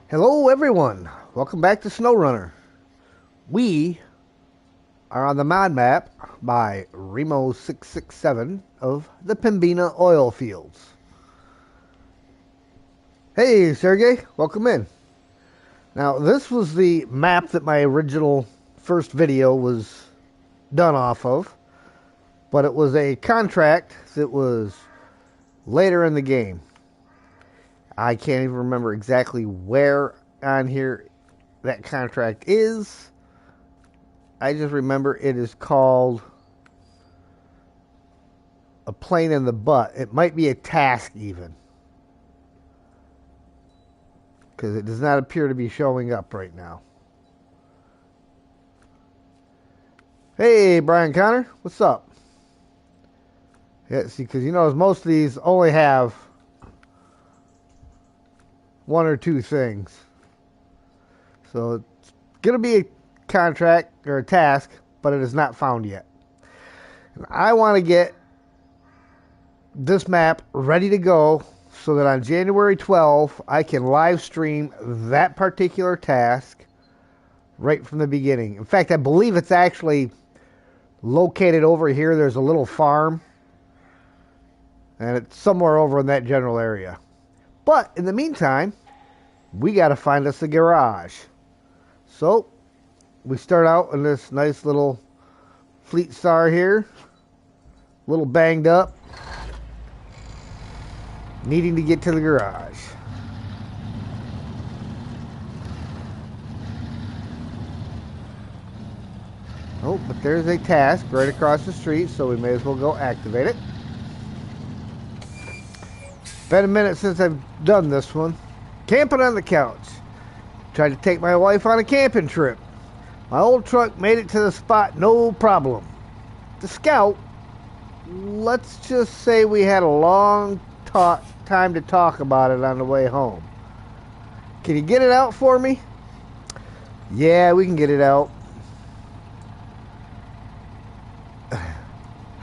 Hello everyone, welcome back to Snowrunner. We are on the mod map by Remo667 of the Pembina oil fields. Hey Sergey, welcome in. Now this was the map that my original first video was done off of, but it was a contract that was later in the game. I can't even remember exactly where on here that contract is. I just remember it is called a plane in the butt. It might be a task even, because it does not appear to be showing up right now. Hey, Brian Connor, what's up? Yeah, see, because most of these only have one or two things. So it's going to be a contract or a task, but it is not found yet. And I want to get this map ready to go so that on January 12th I can live stream that particular task right from the beginning. In fact, I believe it's actually located over here. There's a little farm, and it's somewhere over in that general area. But in the meantime, we got to find us a garage. So we start out in this nice little Fleet Star here, a little banged up, needing to get to the garage. Oh, but there's a task right across the street, so we may as well go activate it. Been a minute since I've done this one. Camping on the couch. Tried to take my wife on a camping trip. My old truck made it to the spot, no problem. The Scout, let's just say we had a long time to talk about it on the way home. Can you get it out for me? Yeah, we can get it out.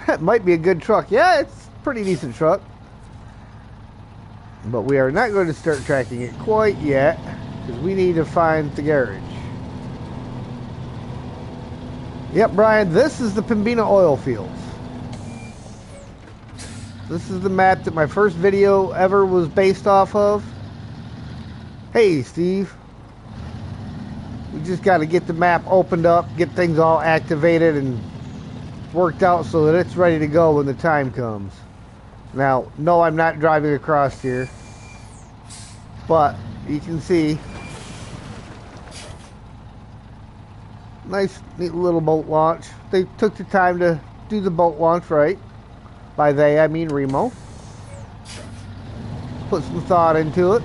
That might be a good truck. Yeah, it's a pretty decent truck. But we are not going to start tracking it quite yet, because we need to find the garage. Yep, Brian, this is the Pembina oil fields. This is the map that my first video ever was based off of. Hey, Steve. We just got to get the map opened up, get things all activated and worked out so that it's ready to go when the time comes. Now, no, I'm not driving across here, but you can see nice, neat little boat launch. They took the time to do the boat launch right. By they, I mean Remo. Put some thought into it.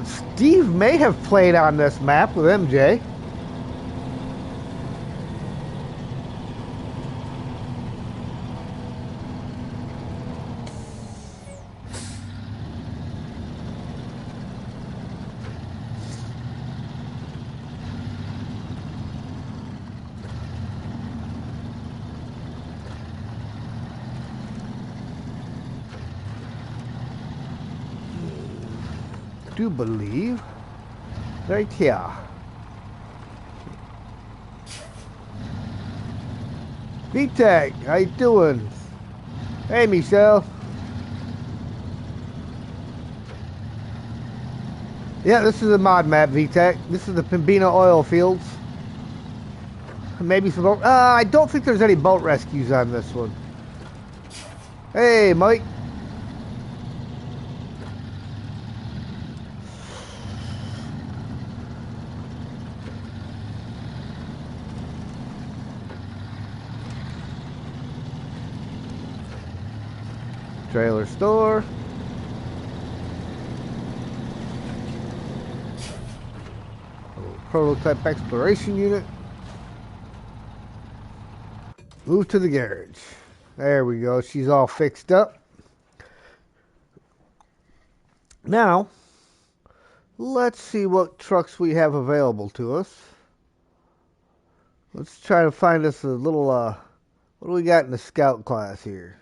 Steve may have played on this map with MJ. Do believe right here. VTech, how you doing? Hey, Michelle. Yeah, this is a mod map, VTech. This is the Pembina oil fields. Maybe some boat. I don't think there's any boat rescues on this one. Hey, Mike. Trailer store. Prototype exploration unit. Move to the garage. There we go. She's all fixed up. Now, let's see what trucks we have available to us. Let's try to find us a little, what do we got in the Scout class here?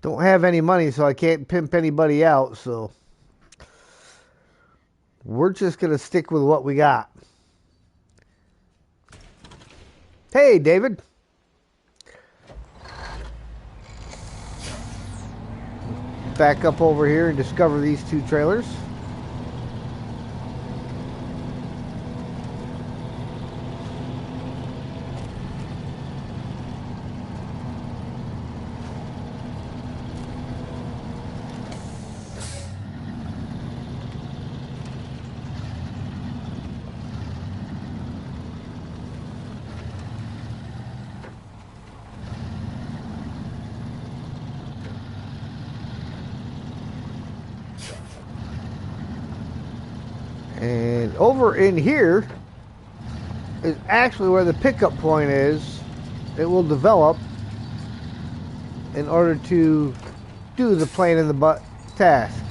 Don't have any money, so I can't pimp anybody out, so we're just going to stick with what we got. Hey, David. Back up over here and discover these two trailers. And over in here is actually where the pickup point is. It will develop in order to do the plane in the butt task.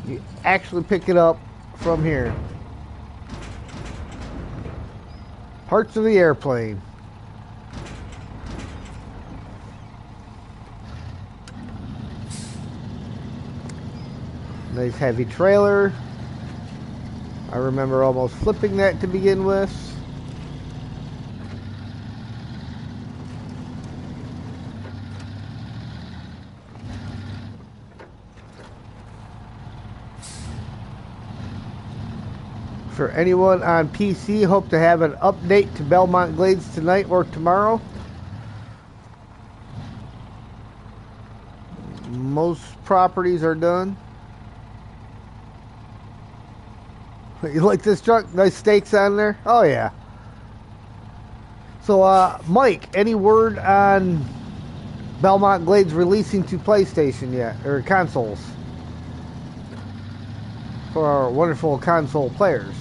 You actually pick it up from here. Parts of the airplane. Nice heavy trailer. I remember almost flipping that to begin with. For anyone on PC, hope to have an update to Belmont Glades tonight or tomorrow. Most properties are done. You like this truck? Nice stakes on there? Oh, yeah. So, Mike, any word on Belmont Glades releasing to PlayStation yet? Or consoles? For our wonderful console players.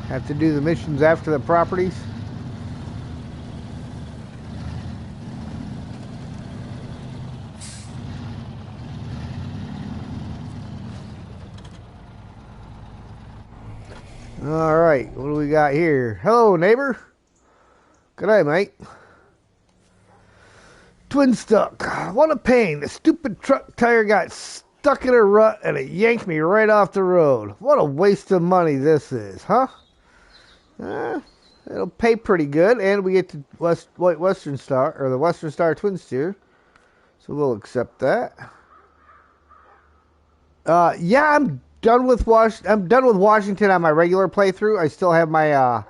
Have to do the missions after the properties. All right, what do we got here? Hello, neighbor. Good day, mate. Twin stuck. What a pain. The stupid truck tire got stuck in a rut and it yanked me right off the road. What a waste of money this is, huh? It'll pay pretty good, and we get to Western Star, or the Western Star Twin Steer, so we'll accept that. Yeah, I'm done with Washington on my regular playthrough. I still have my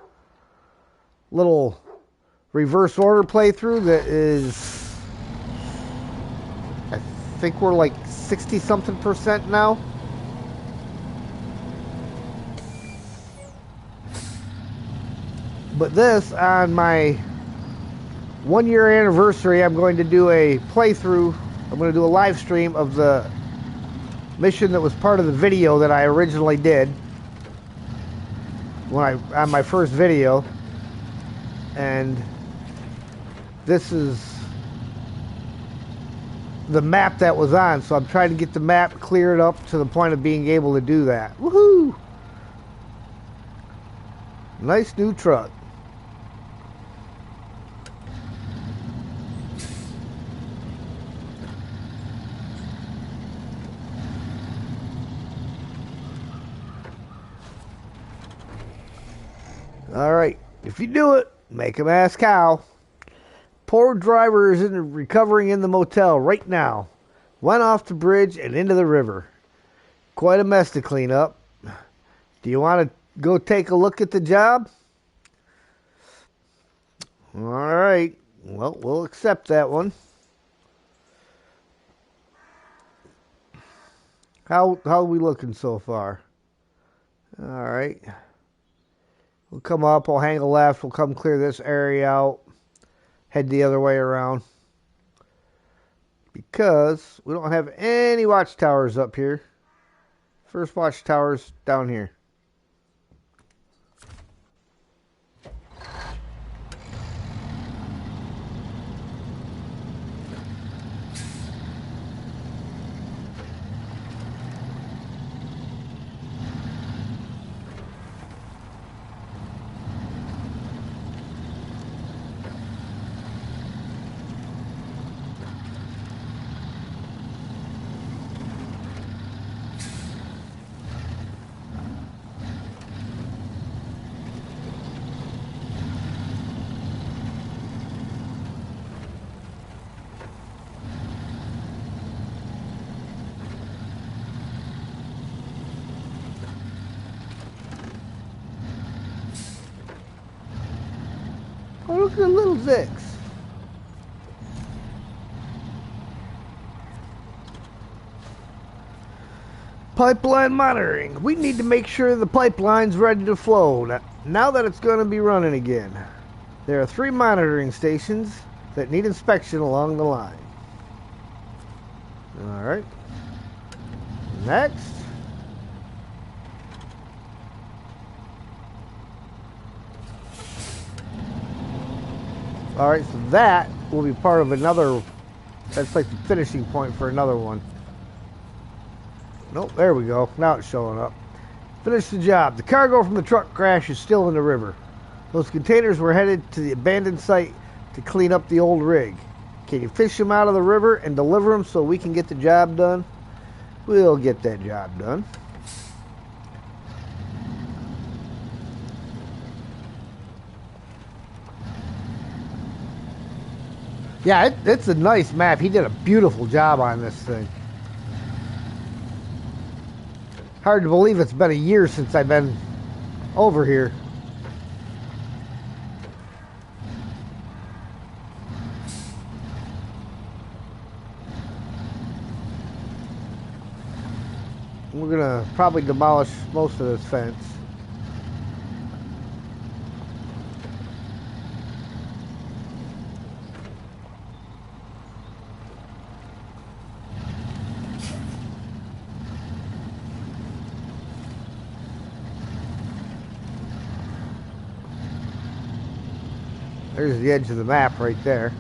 little reverse order playthrough that is, I think we're like 60-something% now. But this, on my 1-year anniversary, I'm going to do a playthrough. I'm going to do a live stream of the mission that was part of the video that I originally did on my first video. And this is the map that was on, so I'm trying to get the map cleared up to the point of being able to do that. Woohoo! Nice new truck. Alright, if you do it, make him ask how. Poor driver is recovering in the motel right now. Went off the bridge and into the river. Quite a mess to clean up. Do you want to go take a look at the job? Alright, well, we'll accept that one. How are we looking so far? Alright. We'll come up, we'll hang a left, we'll come clear this area out, head the other way around. Because we don't have any watchtowers up here. First watchtower's down here. Oh, look at the little Zix. Pipeline monitoring. We need to make sure the pipeline's ready to flow now that it's going to be running again. There are 3 monitoring stations that need inspection along the line. Alright. Next. Alright, so that will be part of another. That's like the finishing point for another one. Nope, there we go. Now it's showing up. Finish the job. The cargo from the truck crash is still in the river. Those containers were headed to the abandoned site to clean up the old rig. Can you fish them out of the river and deliver them so we can get the job done? We'll get that job done. Yeah, it's a nice map. He did a beautiful job on this thing. Hard to believe it's been a year since I've been over here. We're gonna probably demolish most of this fence. There's the edge of the map right there.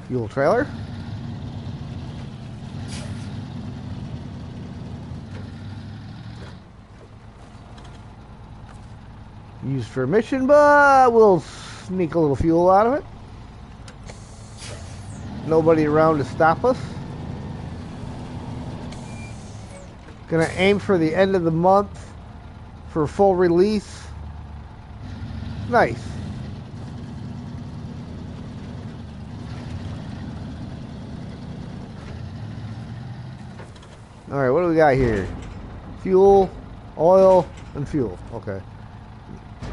Fuel trailer. Used for a mission, but we'll sneak a little fuel out of it. Nobody around to stop us. Gonna aim for the end of the month for full release. Nice. Alright, what do we got here? Fuel, oil, and fuel. Okay.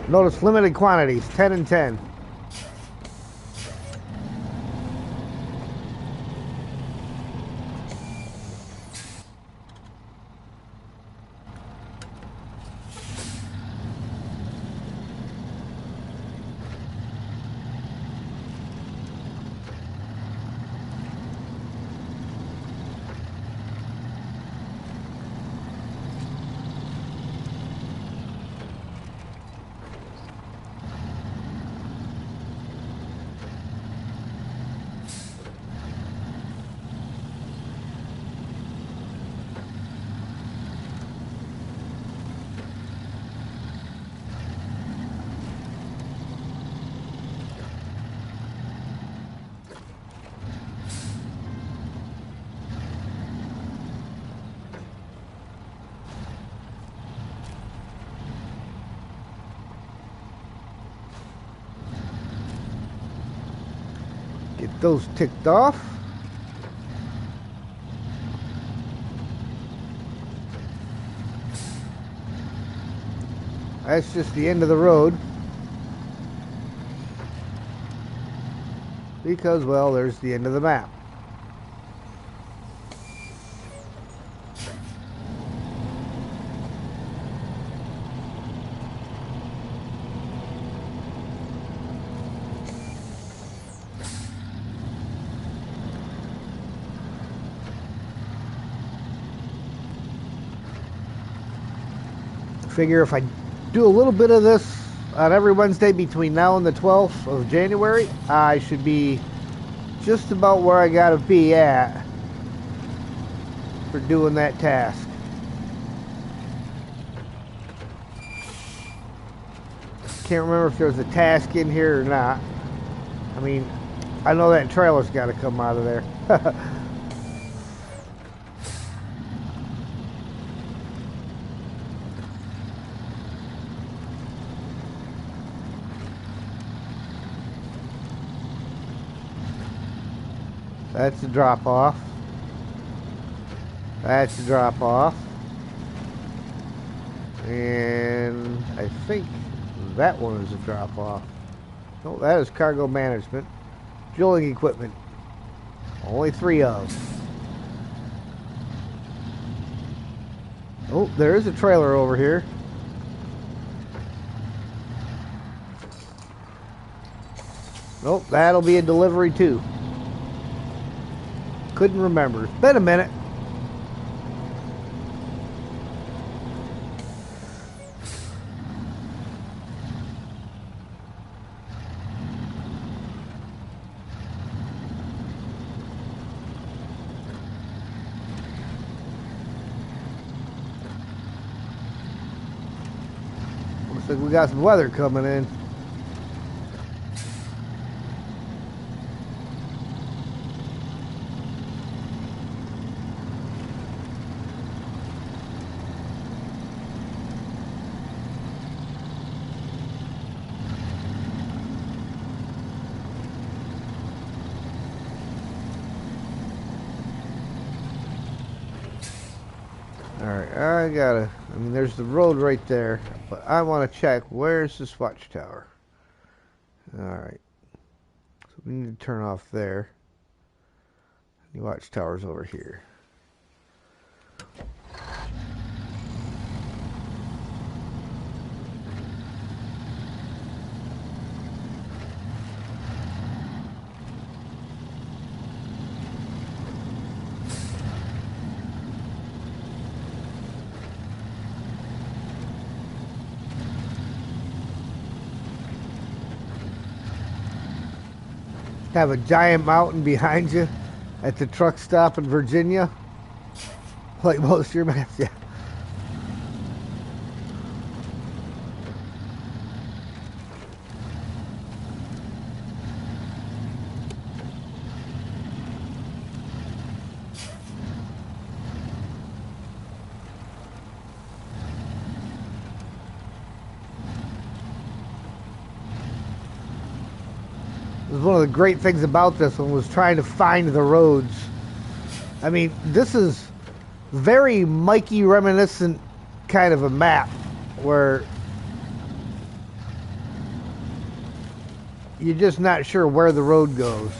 Notice limited quantities, 10 and 10. Get those ticked off. That's just the end of the road. Because, well, there's the end of the map. Figure if I do a little bit of this on every Wednesday between now and the 12th of January, I should be just about where I gotta be at for doing that task. Can't remember if there's a task in here or not. I mean, I know that trailer's got to come out of there. That's the drop off. That's the drop off. And I think that one is a drop off. No, that is cargo management. Fueling equipment. Only 3 of. Oh, there is a trailer over here. Nope, that'll be a delivery too. Couldn't remember. It's been a minute. Looks like we got some weather coming in. Alright, I mean, there's the road right there, but I want to check, where's this watchtower? Alright, so we need to turn off there. The watchtower's over here. Have a giant mountain behind you at the truck stop in Virginia, like most of your maps. Yeah. One of the great things about this one was trying to find the roads. I mean, this is very Mikey reminiscent kind of a map where you're just not sure where the road goes.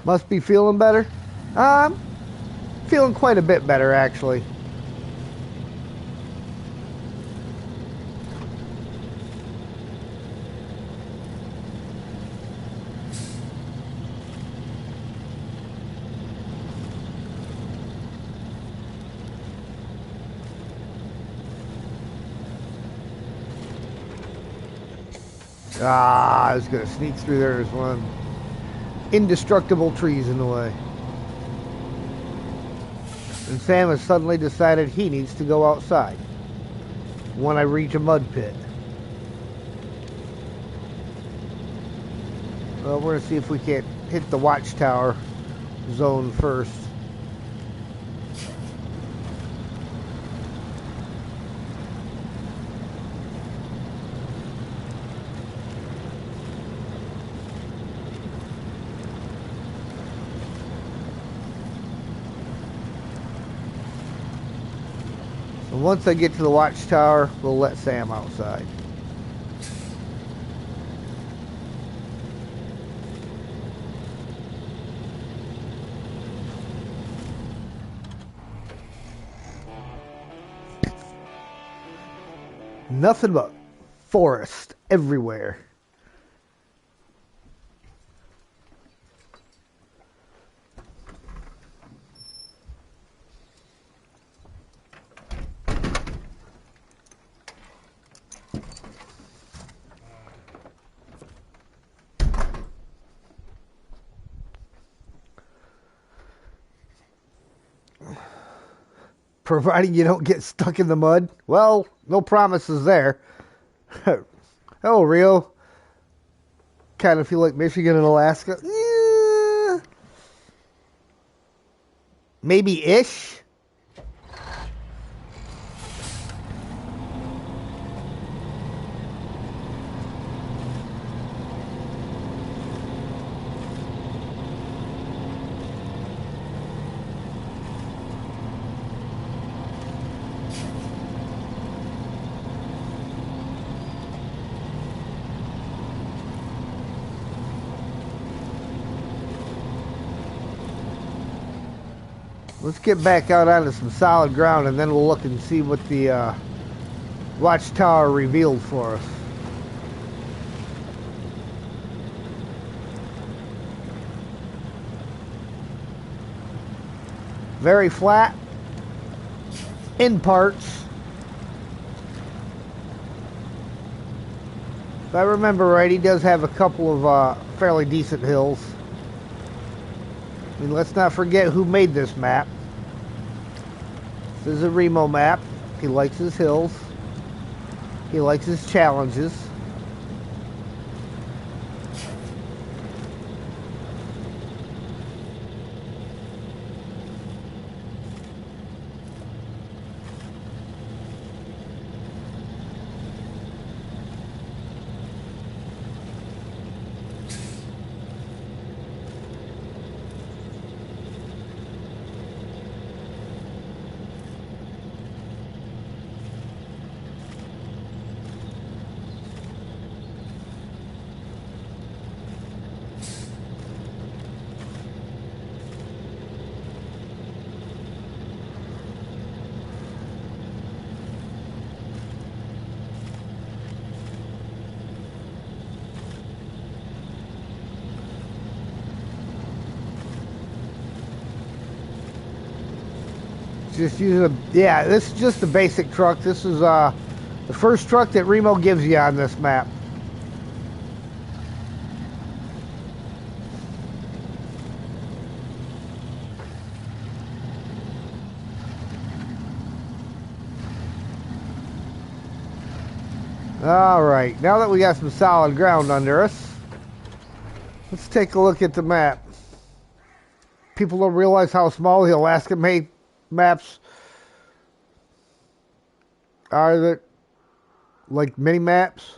Must be feeling better? Feeling quite a bit better, actually. I was going to sneak through there. There's one indestructible trees in the way. And Sam has suddenly decided he needs to go outside when I reach a mud pit. Well, we're going to see if we can't hit the watchtower zone first. And once I get to the watchtower, we'll let Sam outside. Nothing but forest everywhere. Providing you don't get stuck in the mud. Well, no promises there. Oh, Rio. Kind of feel like Michigan and Alaska. Maybe ish. Let's get back out onto some solid ground, and then we'll look and see what the watchtower revealed for us. Very flat in parts. If I remember right, he does have a couple of fairly decent hills. I mean, let's not forget who made this map. This is a Remo map. He likes his hills. He likes his challenges. Just using yeah, this is just the basic truck. This is the first truck that Remo gives you on this map. Alright, now that we got some solid ground under us, let's take a look at the map. People don't realize how small the Alaska maps are, that like mini maps.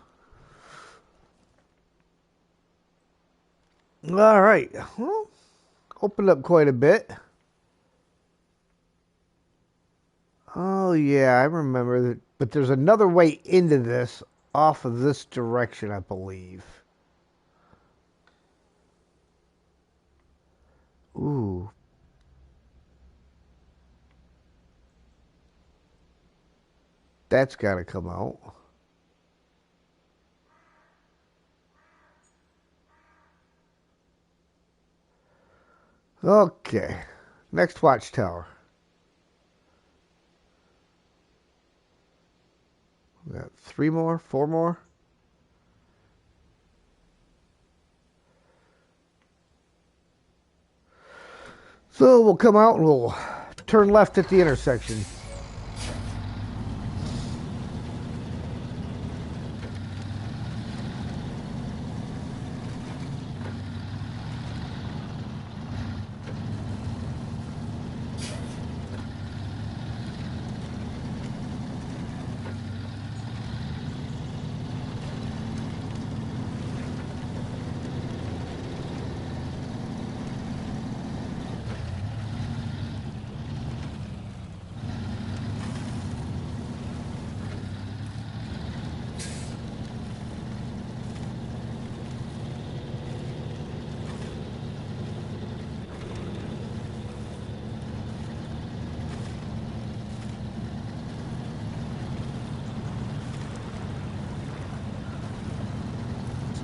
All right, well, opened up quite a bit. Oh yeah, I remember that, but there's another way into this off of this direction, I believe. Ooh. That's got to come out. Okay. Next watchtower. We got 3 more, 4 more. So we'll come out and we'll turn left at the intersection.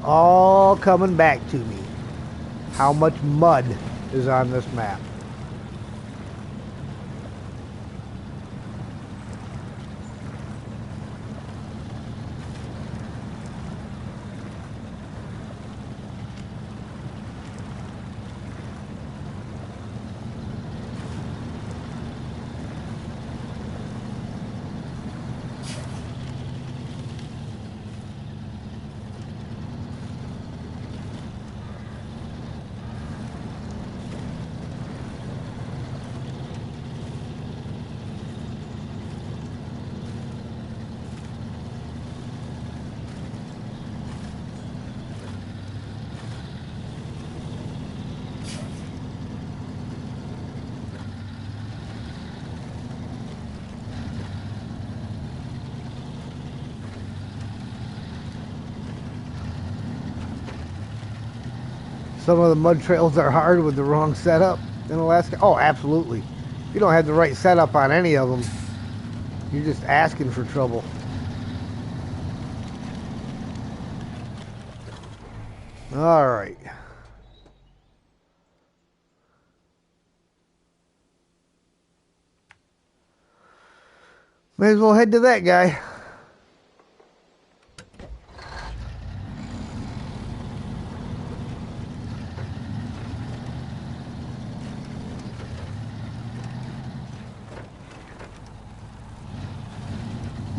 all coming back to me. How much mud is on this map. Some of the mud trails are hard with the wrong setup in Alaska. Oh, absolutely. If you don't have the right setup on any of them, you're just asking for trouble. All right. May as well head to that guy.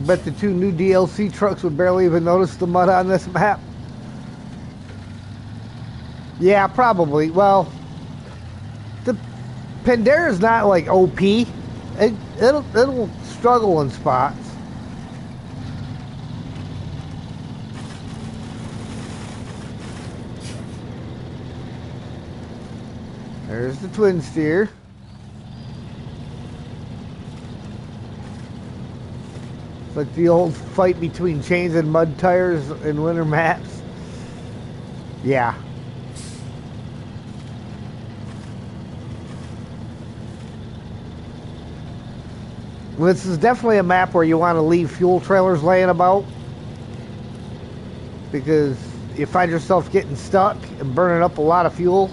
Bet the two new DLC trucks would barely even notice the mud on this map. Yeah, probably. Well, the Pembina's not like OP. It'll struggle in spots. There's the twin steer. It's like the old fight between chains and mud tires in winter maps. Yeah. This is definitely a map where you want to leave fuel trailers laying about, because you find yourself getting stuck and burning up a lot of fuel,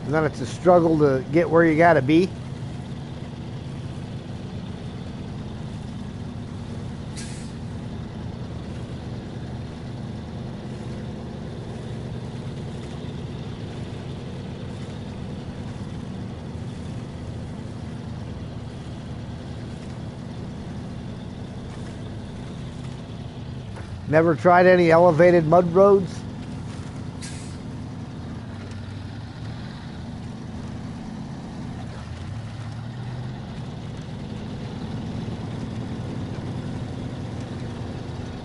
and then it's a struggle to get where you gotta be. Never tried any elevated mud roads?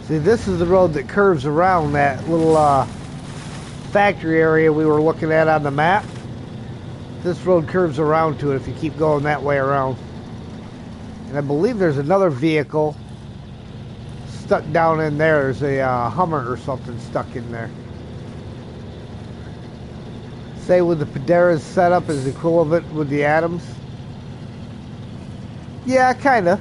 See, this is the road that curves around that little factory area we were looking at on the map. This road curves around to it if you keep going that way around. And I believe there's another vehicle stuck down in there. There's a Hummer or something stuck in there. Say with the Pembina's setup is equivalent with the Adams. Yeah, kinda.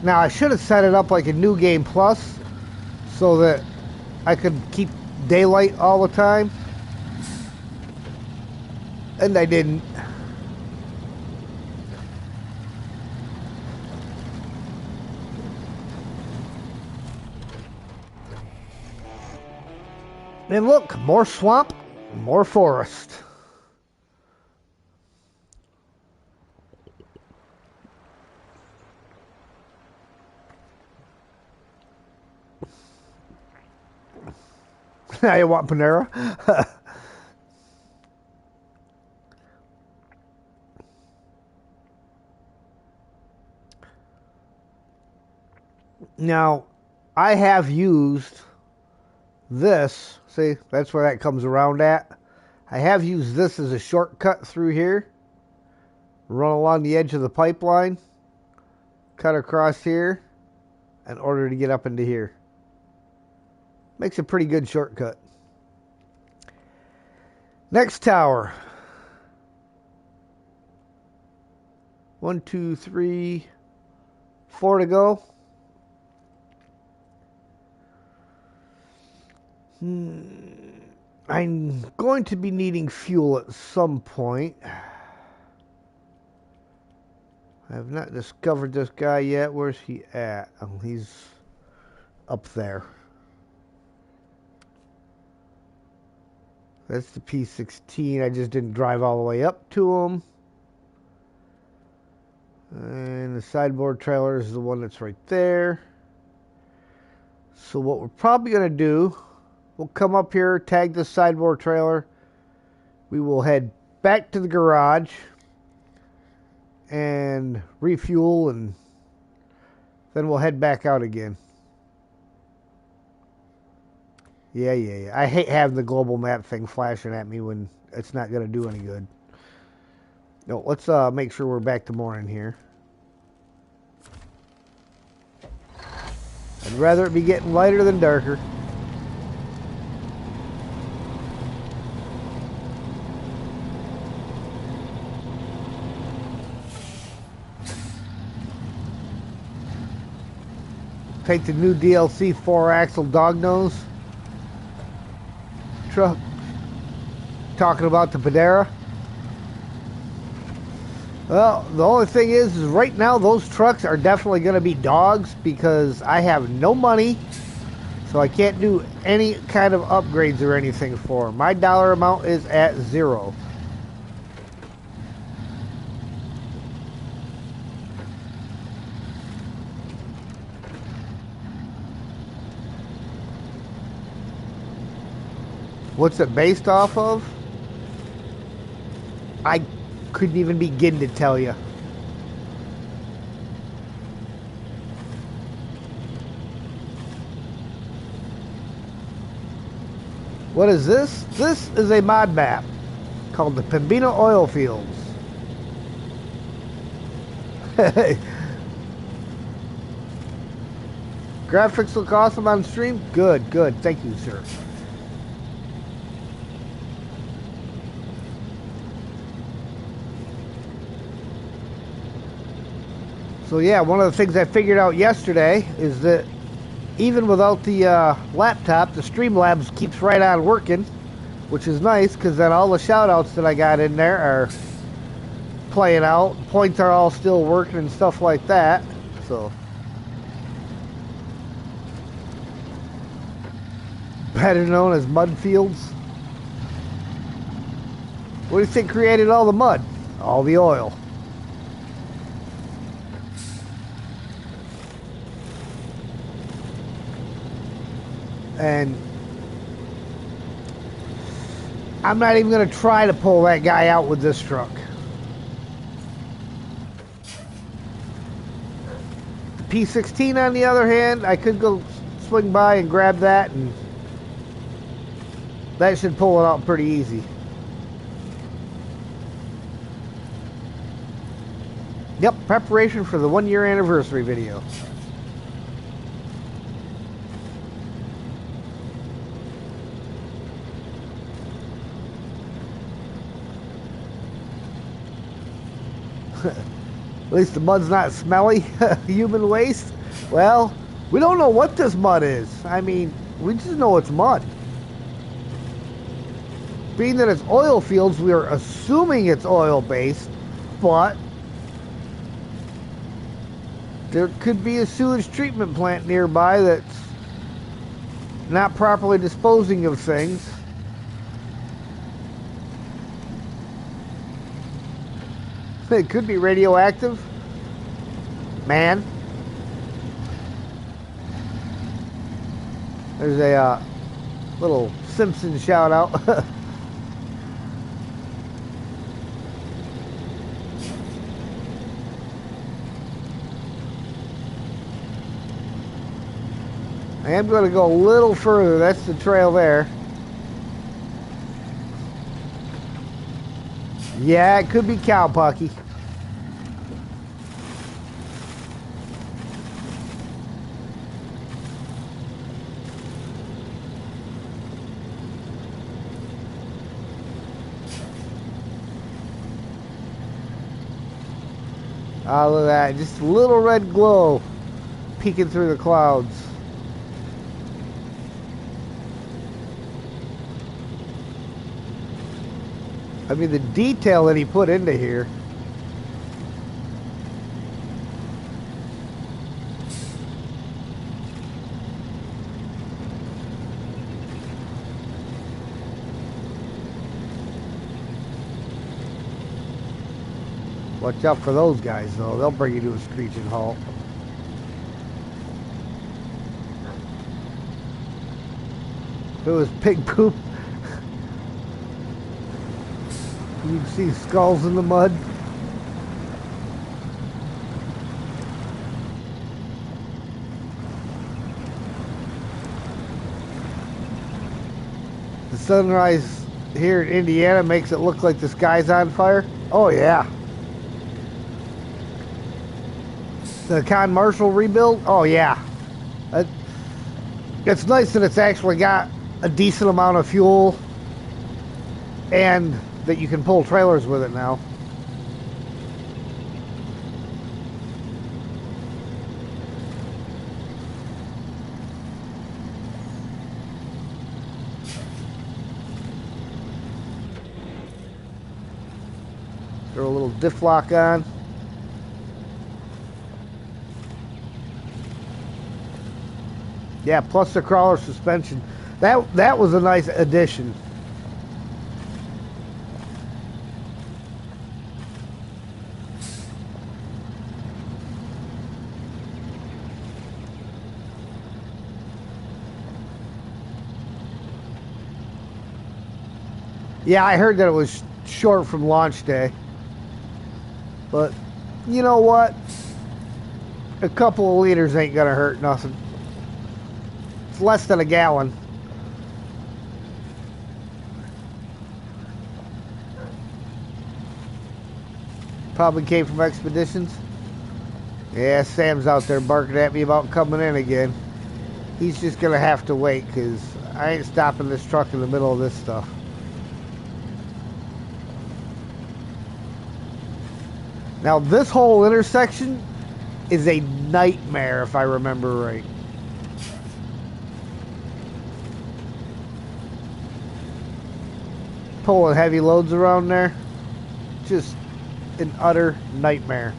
Now I should have set it up like a New Game Plus so that I could keep daylight all the time. And I didn't. And look, more swamp, more forest. I want Panera. Now, I have used this. See, that's where that comes around at. I have used this as a shortcut through here. Run along the edge of the pipeline. Cut across here in order to get up into here. Makes a pretty good shortcut. Next tower. 1, 2, 3, 4 to go. I'm going to be needing fuel at some point. I have not discovered this guy yet. Where's he at? Oh, he's up there. That's the P16. I just didn't drive all the way up to him. And the sideboard trailer is the one that's right there. So what we're probably going to do, we'll come up here, tag the sideboard trailer. We will head back to the garage and refuel, and then we'll head back out again. Yeah. I hate having the global map thing flashing at me when it's not going to do any good. No, let's make sure we're back to morning here. I'd rather it be getting lighter than darker. Take the new DLC 4-axle dog nose truck. Talking about the Pembina. Well, the only thing is right now those trucks are definitely going to be dogs because I have no money, so I can't do any kind of upgrades or anything for them. My dollar amount is at 0. What's it based off of? I couldn't even begin to tell you. What is this? This is a mod map called the Pembina oil fields. Graphics look awesome on stream? Good. Thank you, sir. So yeah, one of the things I figured out yesterday is that even without the laptop, the Streamlabs keeps right on working, which is nice because then all the shoutouts that I got in there are playing out. Points are all still working and stuff like that. So better known as mud fields. What do you think created all the mud? All the oil. And I'm not even going to try to pull that guy out with this truck. The P16, on the other hand, I could go swing by and grab that, and that should pull it out pretty easy. Yep, preparation for the 1-year anniversary video. At least the mud's not smelly. Human waste. Well, we don't know what this mud is. I mean, we just know it's mud. Being that it's oil fields, we are assuming it's oil based, but there could be a sewage treatment plant nearby that's not properly disposing of things. It could be radioactive. Man. There's a little Simpson shout out. I am going to go a little further. That's the trail there. Yeah, it could be cowpucky. Oh, look at that. Just a little red glow peeking through the clouds. I mean, the detail that he put into here. Watch out for those guys, though. They'll bring you to a screeching halt. If it was pig poop, you'd see skulls in the mud. The sunrise here in Indiana makes it look like the sky's on fire. Oh, yeah. The Con Marshall rebuild? Oh, yeah. It's nice that it's actually got a decent amount of fuel and that you can pull trailers with it now. Throw a little diff lock on. Yeah, plus the crawler suspension. That was a nice addition. Yeah, I heard that it was short from launch day. But you know what? A couple of liters ain't gonna hurt nothing. It's less than a gallon. Probably came from Expeditions. Yeah, Sam's out there barking at me about coming in again. He's just gonna have to wait because I ain't stopping this truck in the middle of this stuff. Now this whole intersection is a nightmare if I remember right. Pulling heavy loads around there, just an utter nightmare.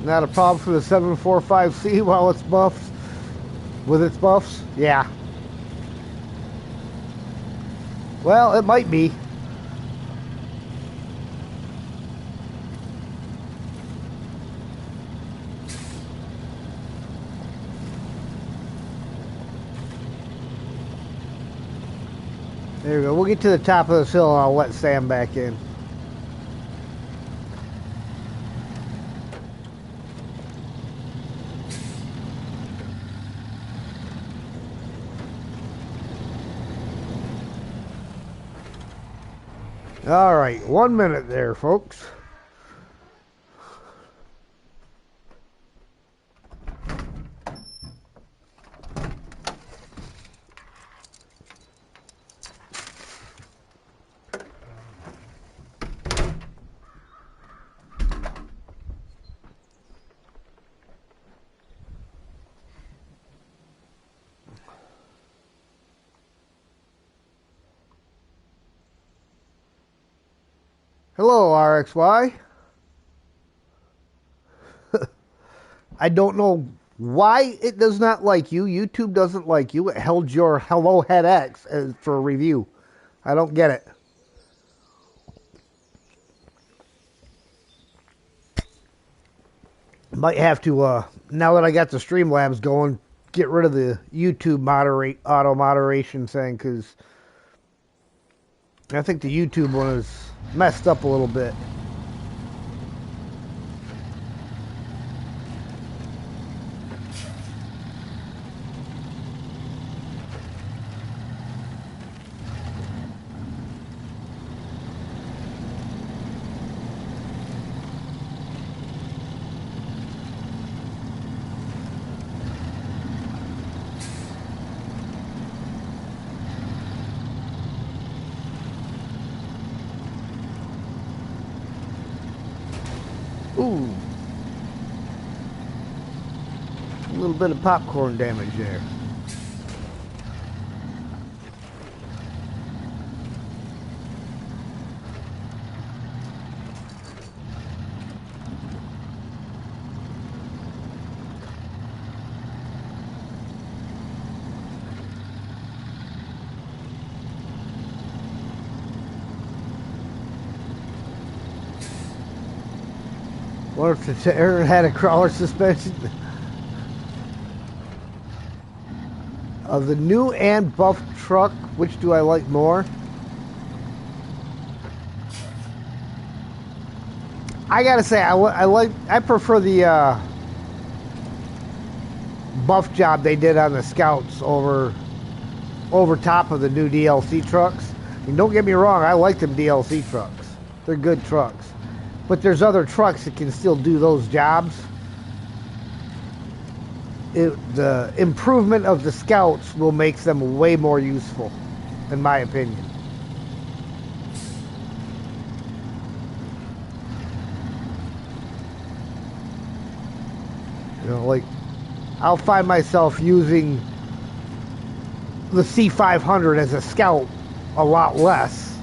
Not a problem for the 745C while it's buffs, with its buffs? Yeah. Well, it might be. There we go. We'll get to the top of this hill and I'll let Sam back in. All right, 1 minute there, folks. Hello, RXY. I don't know why it does not like you. YouTube doesn't like you. It held your Hello Head X for a review. I don't get it. Might have to, now that I got the Streamlabs going, get rid of the YouTube auto moderation thing, because I think the YouTube one is messed up a little bit. Ooh. A little bit of popcorn damage there. What if the Aaron had a crawler suspension? Of the new and buff truck, which do I like more? I gotta say, I prefer the buff job they did on the Scouts over top of the new DLC trucks. And don't get me wrong, I like them DLC trucks. They're good trucks. But there's other trucks that can still do those jobs. The improvement of the Scouts will make them way more useful, in my opinion. You know, like, I'll find myself using the C500 as a Scout a lot less.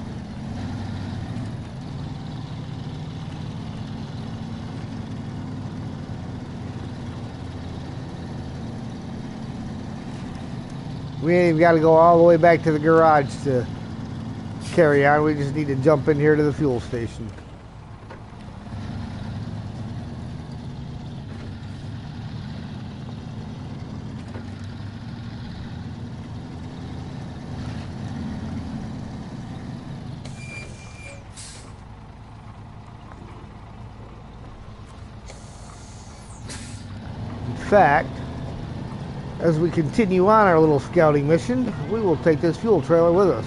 We ain't even got to go all the way back to the garage to carry on. We just need to jump in here to the fuel station. In fact, as we continue on our little scouting mission, we will take this fuel trailer with us.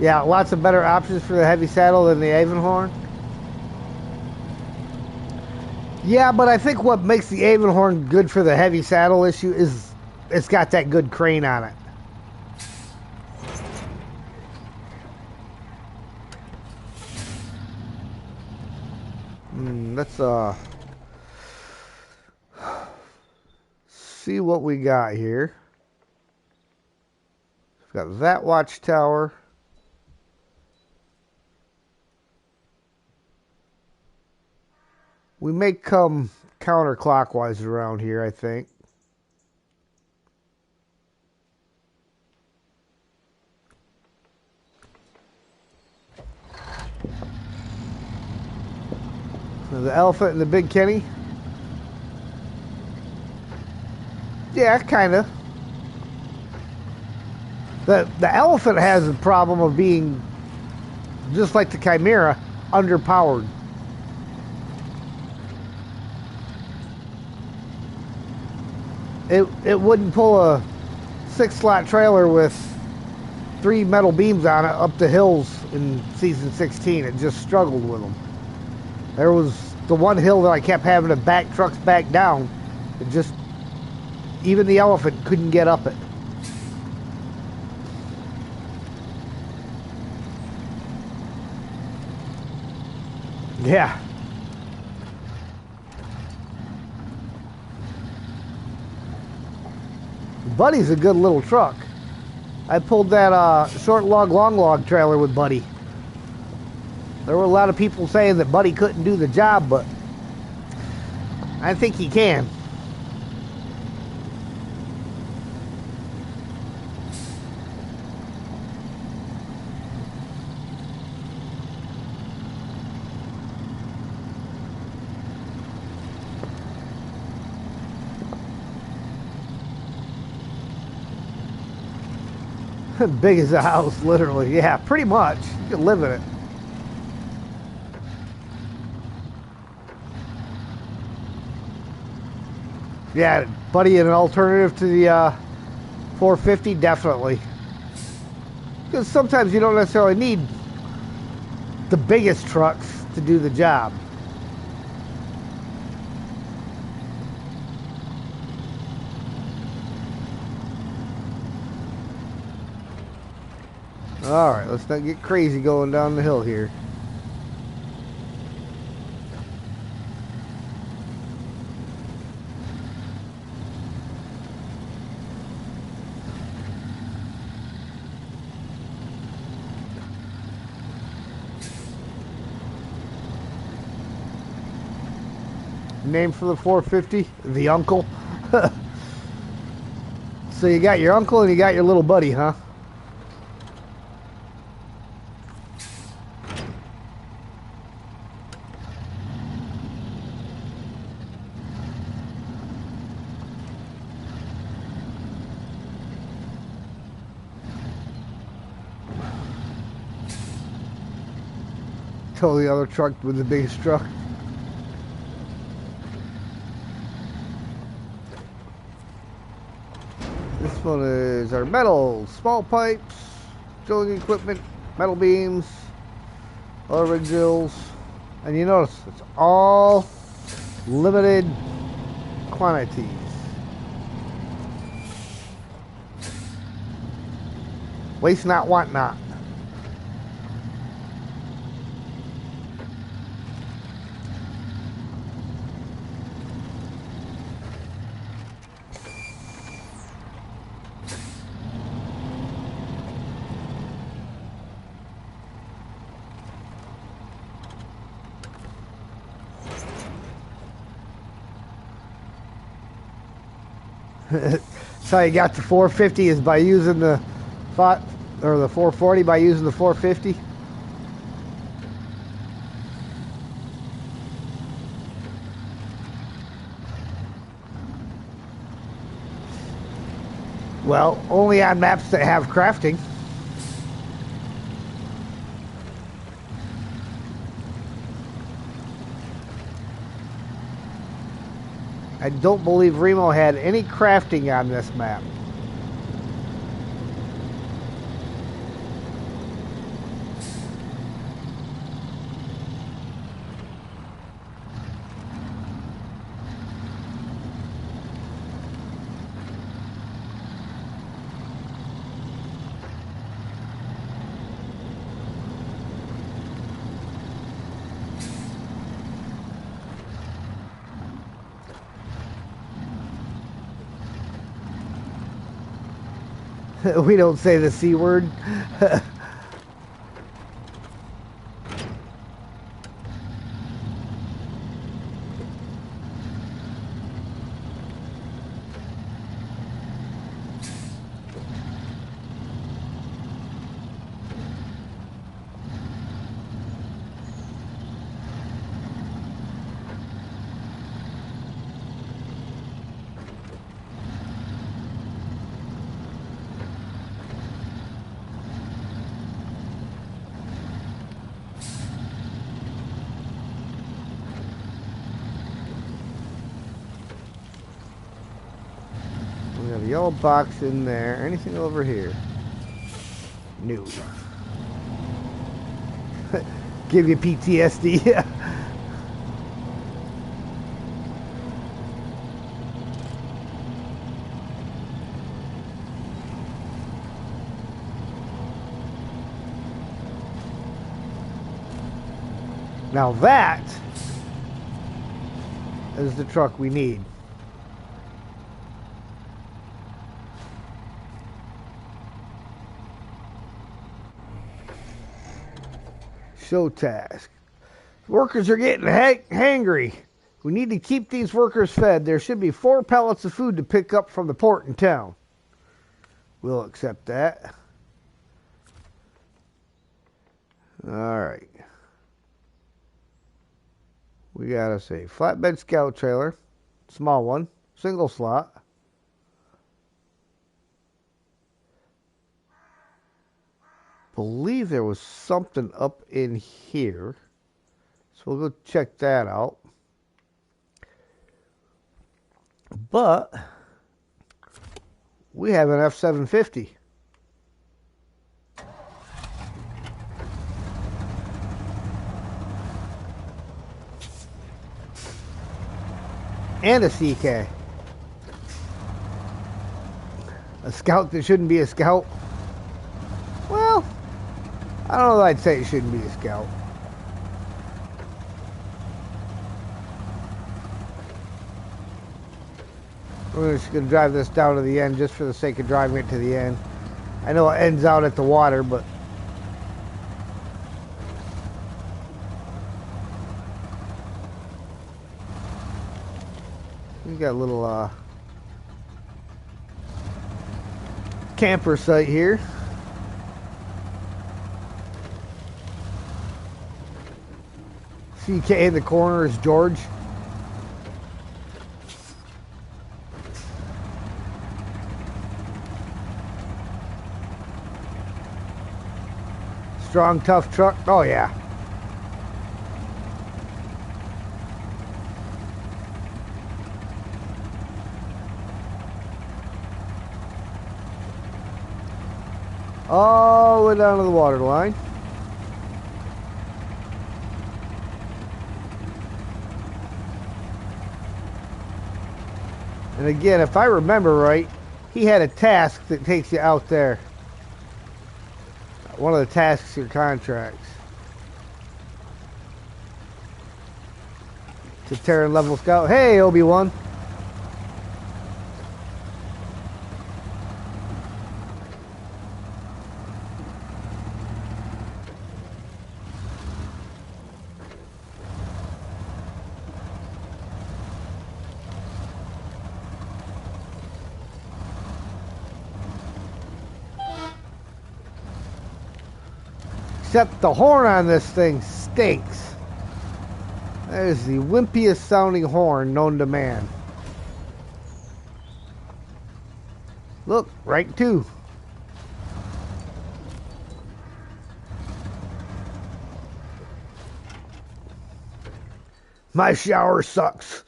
Yeah, lots of better options for the heavy saddle than the Avonhorn. Yeah, but I think what makes the Avonhorn good for the heavy saddle issue is it's got that good crane on it. Let's see what we got here. We've got that watchtower. We may come counterclockwise around here, I think. So the elephant and the big Kenny. Yeah, kind of. The elephant has a problem of being, just like the Chimera, underpowered. It wouldn't pull a 6-slot trailer with 3 metal beams on it up the hills in season 16. It just struggled with them. There was the one hill that I kept having to back trucks back down. It just, even the elephant couldn't get up it. Yeah. Buddy's a good little truck. I pulled that short log, long log trailer with Buddy. There were a lot of people saying that Buddy couldn't do the job, but I think he can. Big as a house, literally. Yeah, pretty much. You can live in it. Yeah, Buddy, an alternative to the 450, definitely. Because sometimes you don't necessarily need the biggest trucks to do the job. Alright, let's not get crazy going down the hill here. Name for the 450? The Uncle. So you got your uncle and you got your little buddy, huh? Totally other truck with the biggest truck. This one is our metal, small pipes, drilling equipment, metal beams, oil rig drills, and you notice it's all limited quantities. Waste not, want not. That's how you got the 450 is by using the 440 by using the 450. Well, only on maps that have crafting. I don't believe Remo had any crafting on this map. We don't say the C word. We have a yellow box in there. Anything over here? No. Give you PTSD. Now that is the truck we need. Show task. Workers are getting hangry. We need to keep these workers fed. There should be 4 pallets of food to pick up from the port in town. We'll accept that. Alright. We got us a flatbed scout trailer. Small one. Single slot. Believe there was something up in here. So we'll go check that out. But we have an F-750. And a CK. A scout that shouldn't be a scout. Well, I don't know if I'd say it shouldn't be a scout. We're just going to drive this down to the end just for the sake of driving it to the end. I know it ends out at the water, but we got a little camper site here. CK in the corner is George. Strong, tough truck. Oh, yeah. All the way down to the water line. And again, if I remember right, he had a task that takes you out there. One of the tasks or contracts. To Terran level scout. Hey, Obi-Wan. Except the horn on this thing stinks. That is the wimpiest sounding horn known to man. Look, rank 2. My shower sucks.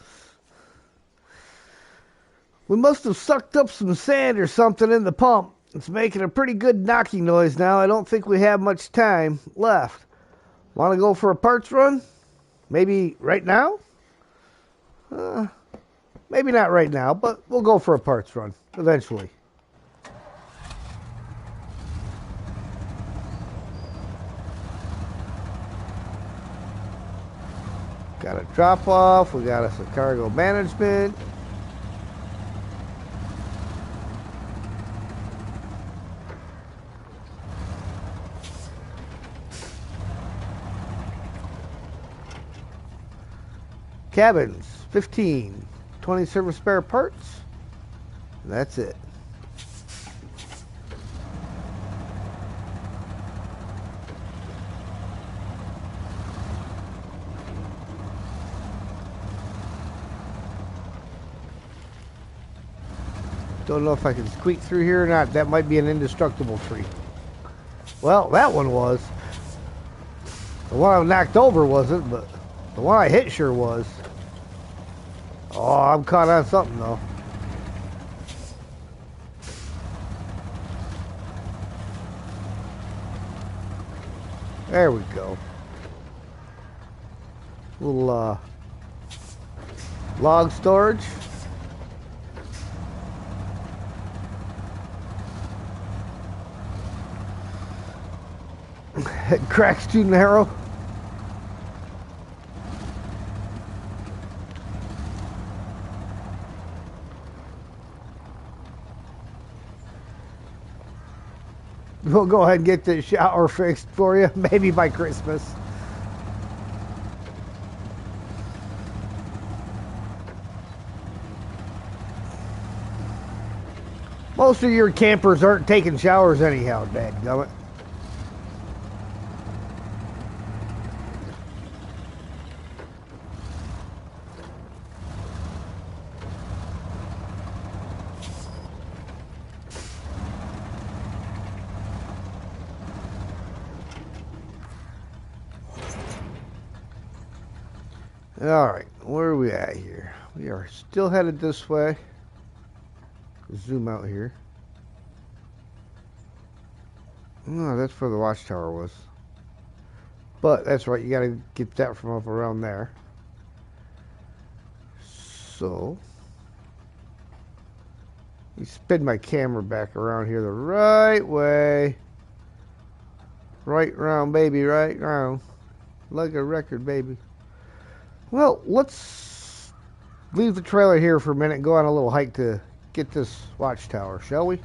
We must have sucked up some sand or something in the pump. It's making a pretty good knocking noise now. I don't think we have much time left. Want to go for a parts run? Maybe right now? Maybe not right now, but we'll go for a parts run eventually. Got a drop off. We got us a cargo management. Cabins, 15, 20 service spare parts. That's it. Don't know if I can squeak through here or not. That might be an indestructible tree. Well, that one was. The one I knocked over wasn't, but the one I hit sure was. Oh, I'm caught on something though. There we go. Little log storage. Crack student arrow. We'll go ahead and get the shower fixed for you, maybe by Christmas. Most of your campers aren't taking showers anyhow, dadgummit. Alright, where are we at here? We are still headed this way. Zoom out here. Oh, that's where the watchtower was. But that's right, you gotta get that from up around there. So, you spin my camera back around here the right way. Right round, baby, right round. Like a record, baby. Well, let's leave the trailer here for a minute and go on a little hike to get this watchtower, shall we?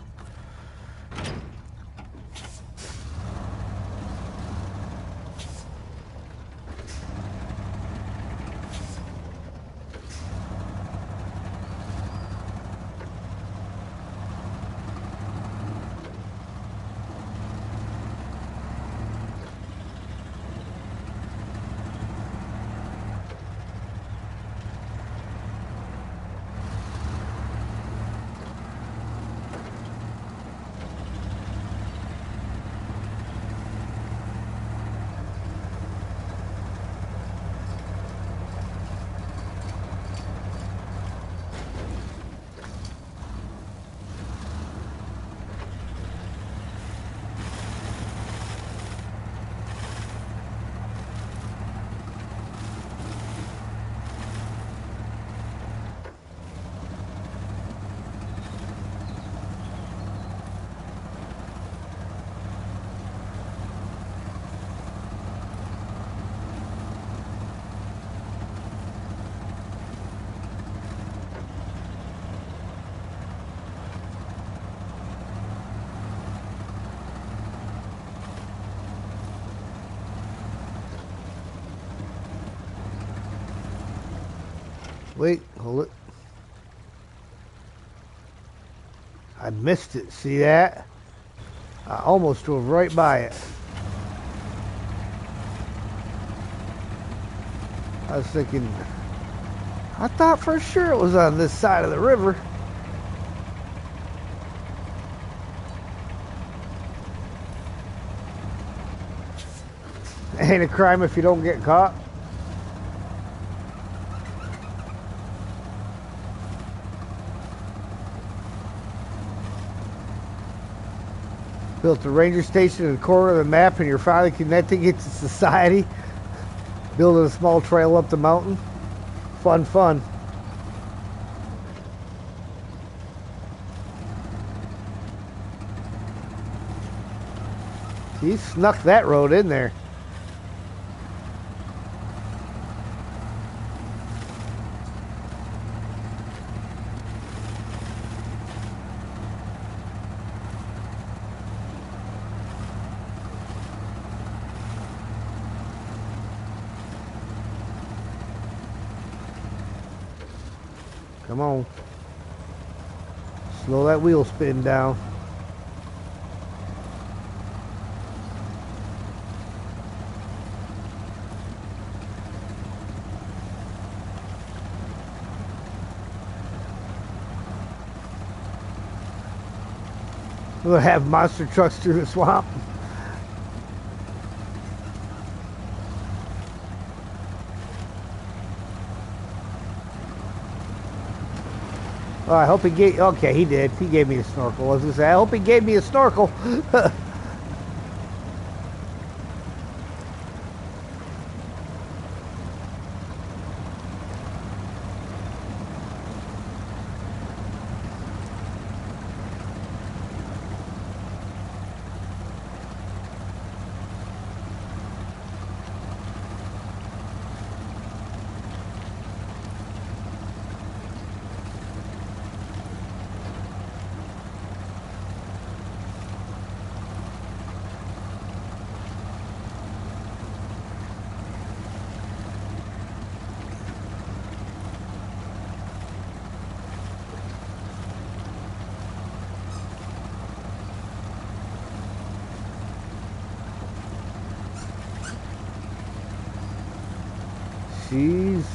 Wait, hold it. I missed it, see that? I almost drove right by it. I was thinking, I thought for sure it was on this side of the river. Ain't a crime if you don't get caught. Built a ranger station in the corner of the map and you're finally connecting it to society. Building a small trail up the mountain. Fun, fun. He snuck that road in there. Come on. Slow that wheel spin down. We'll have monster trucks through the swamp. Oh, I hope he gave... Okay, he did. He gave me a snorkel. I was going to say, I hope he gave me a snorkel. She's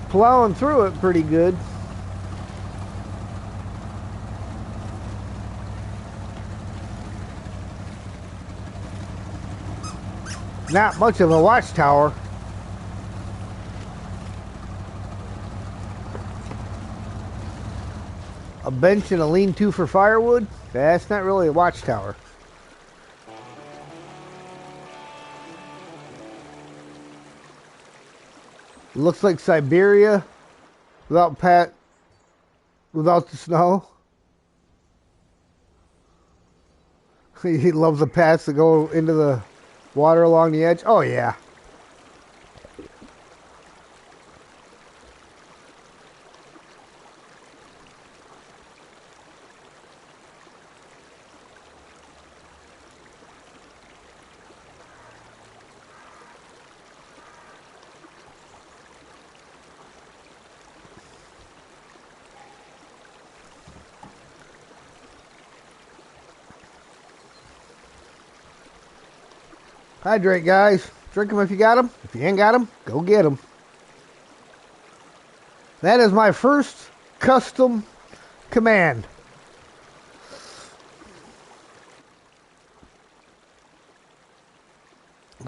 plowing through it pretty good. Not much of a watchtower. A bench and a lean-to for firewood? That's not really a watchtower. Looks like Siberia without the snow. He loves the paths that go into the water along the edge. Oh yeah. Hydrate, guys. Drink them if you got them. If you ain't got them, go get them. That is my first custom command.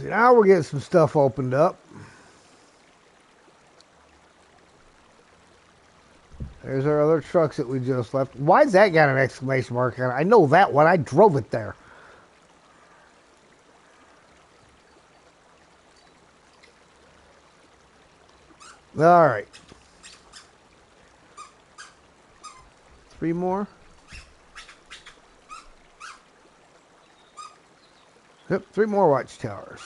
Now we're getting some stuff opened up. There's our other trucks that we just left. Why's that got an exclamation mark on it? I know that one. I drove it there. All right. 3 more. Yep, 3 more watchtowers.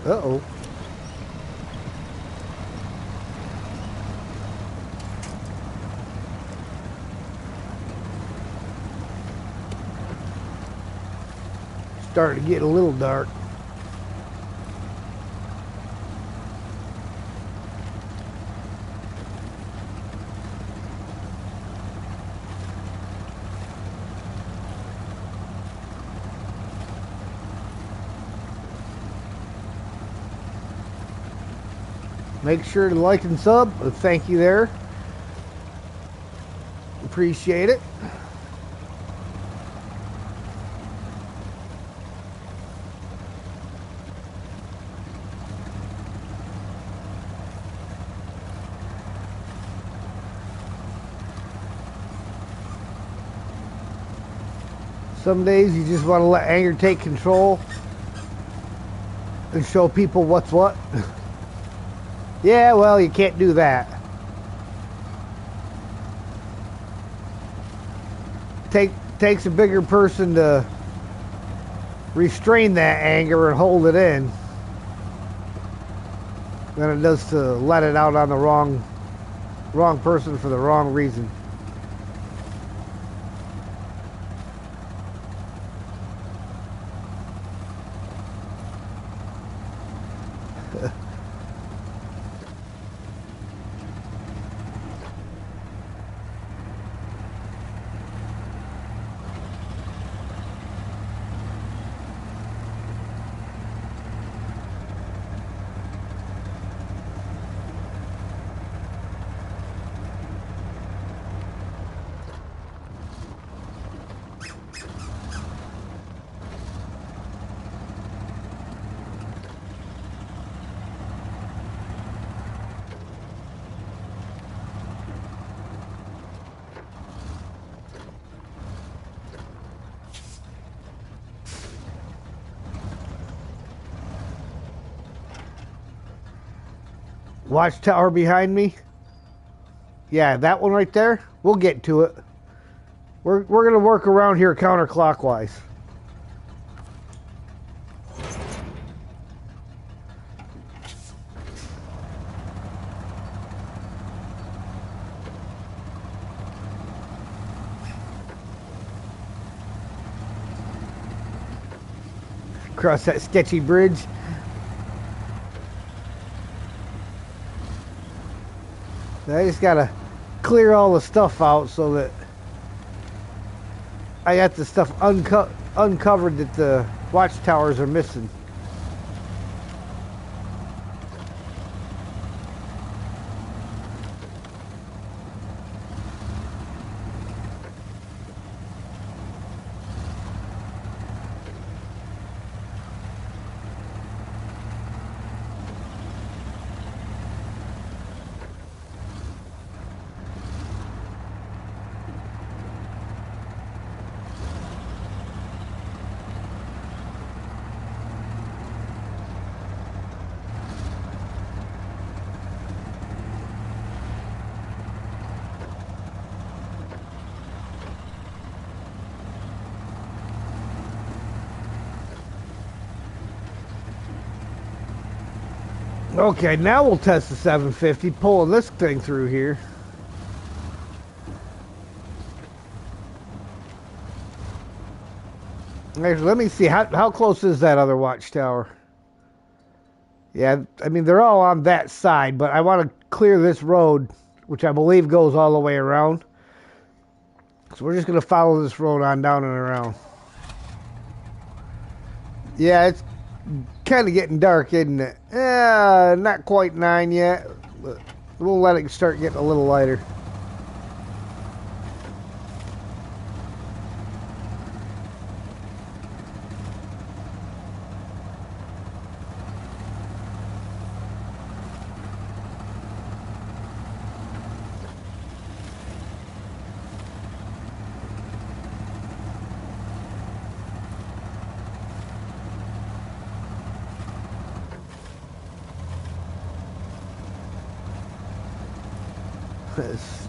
Uh-oh. Starting to get a little dark. Make sure to like and sub. Thank you there. Appreciate it. Some days you just want to let anger take control and show people what's what. Yeah, well, you can't do that. Takes a bigger person to restrain that anger and hold it in than it does to let it out on the wrong person for the wrong reason. Watchtower behind me. Yeah, that one right there. We'll get to it. We're gonna work around here counterclockwise. Across that sketchy bridge. I just gotta clear all the stuff out so that I got the stuff uncovered that the watchtowers are missing. Okay, now we'll test the 750, pulling this thing through here. Actually, let me see, how close is that other watchtower? Yeah, I mean, they're all on that side, but I want to clear this road, which I believe goes all the way around. So we're just going to follow this road on down and around. Yeah, it's kind of getting dark, isn't it? Not quite 9 yet, but we'll let it start getting a little lighter.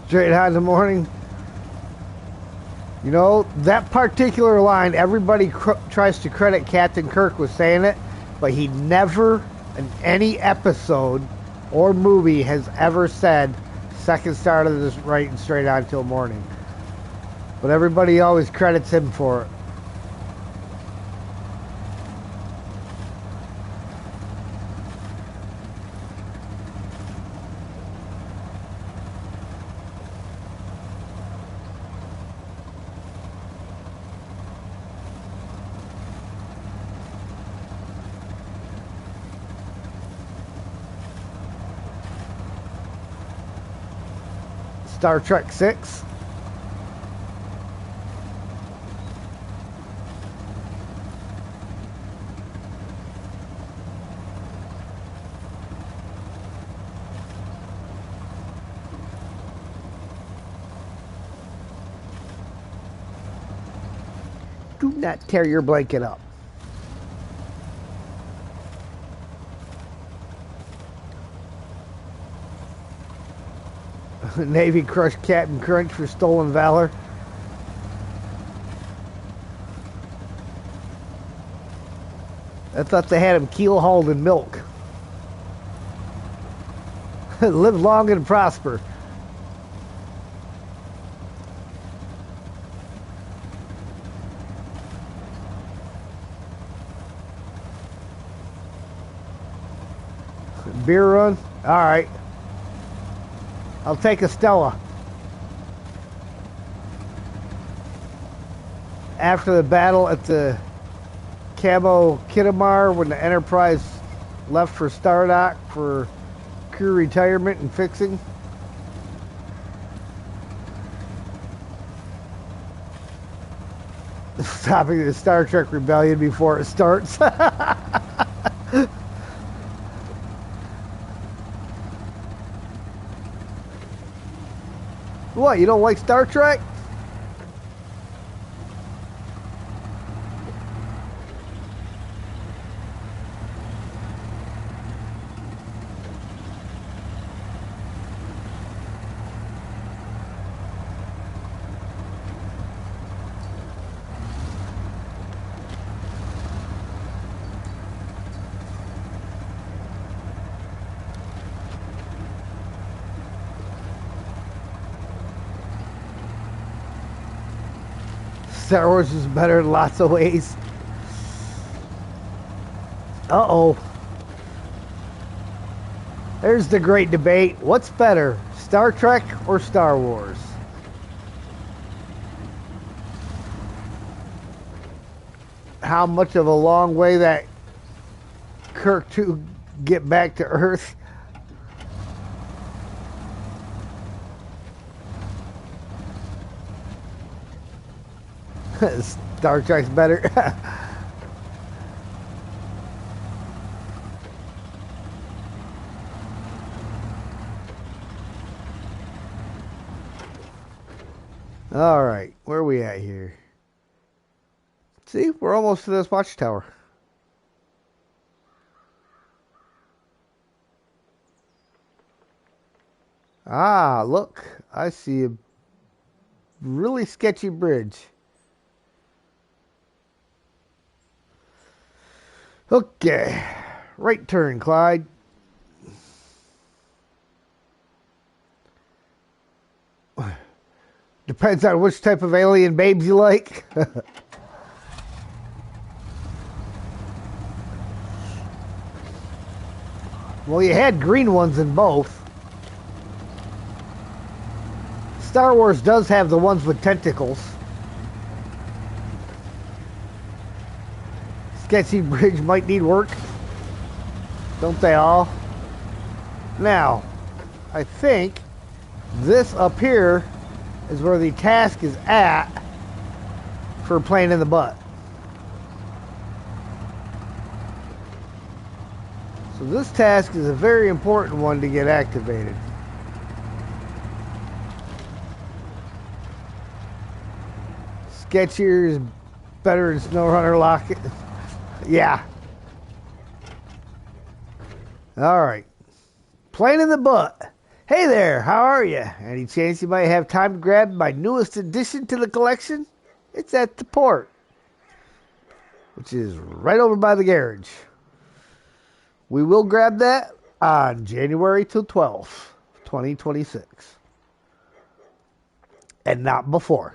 Straight on in the morning. You know, that particular line, everybody tries to credit Captain Kirk with saying it, but he never in any episode or movie has ever said second start of this right and straight on till morning. But everybody always credits him for it. Star Trek 6. Do not tear your blanket up. Navy crushed Captain Crunch for stolen valor. I thought they had him keel-hauled in milk. Live long and prosper. Beer run? Alright. I'll take a Stella. After the battle at the Cabo Kitamar, when the Enterprise left for Stardock for crew retirement and fixing. Stopping the Star Trek Rebellion before it starts. What, you don't like Star Trek? Star Wars is better in lots of ways. Uh-oh. There's the great debate. What's better, Star Trek or Star Wars? How much of a long way that Kirk to get back to Earth? Star Trek's better. All right, where are we at here? See, we're almost to this watchtower. Ah, look, I see a really sketchy bridge. Okay, right turn, Clyde. Depends on which type of alien babes you like. Well, you had green ones in both. Star Wars does have the ones with tentacles. Sketchy bridge might need work. Don't they all? Now, I think this up here is where the task is at for playing in the butt. So this task is a very important one to get activated. Sketchier is better than Snowrunner Locket. Yeah. Alright. Playing in the butt. Hey there, how are you? Any chance you might have time to grab my newest addition to the collection? It's at the port, which is right over by the garage. We will grab that on January 12th, 2026. And not before.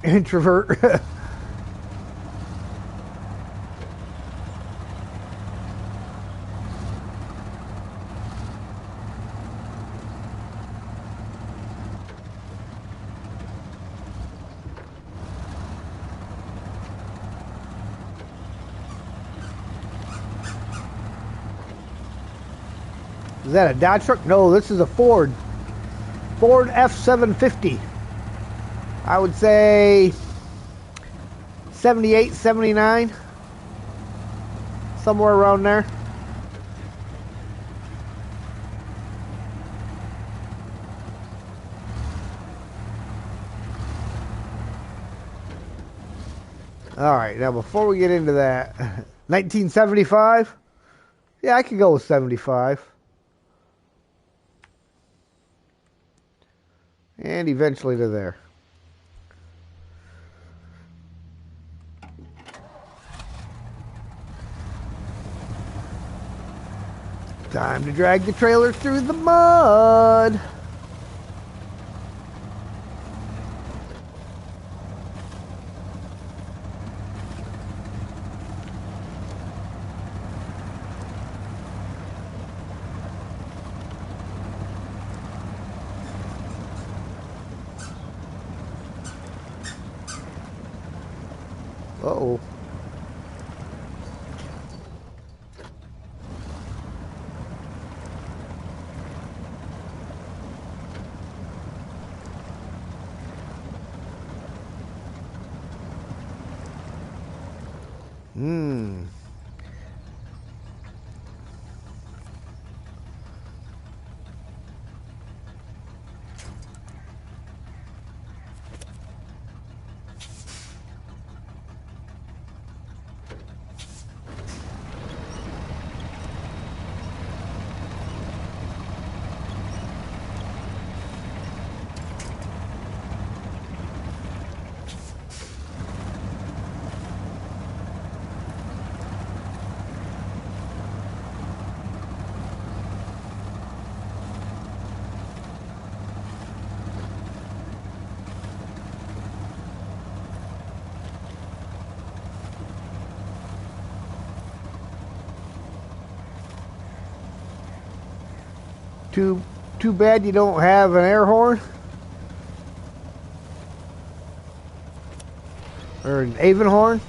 Introvert. Is that a Dodge truck? No, this is a Ford. Ford F-750. I would say 78, 79. Somewhere around there. Alright, now before we get into that, 1975? Yeah, I could go with 75. And eventually to there. Time to drag the trailer through the mud. Uh-oh. Hmm. Too bad you don't have an air horn or an Avon horn.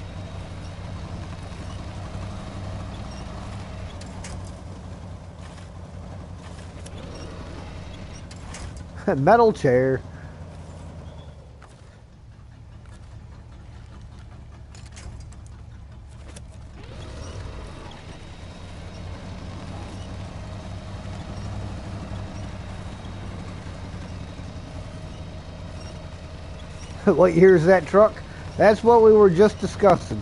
Metal chair. What year is that truck? That's what we were just discussing.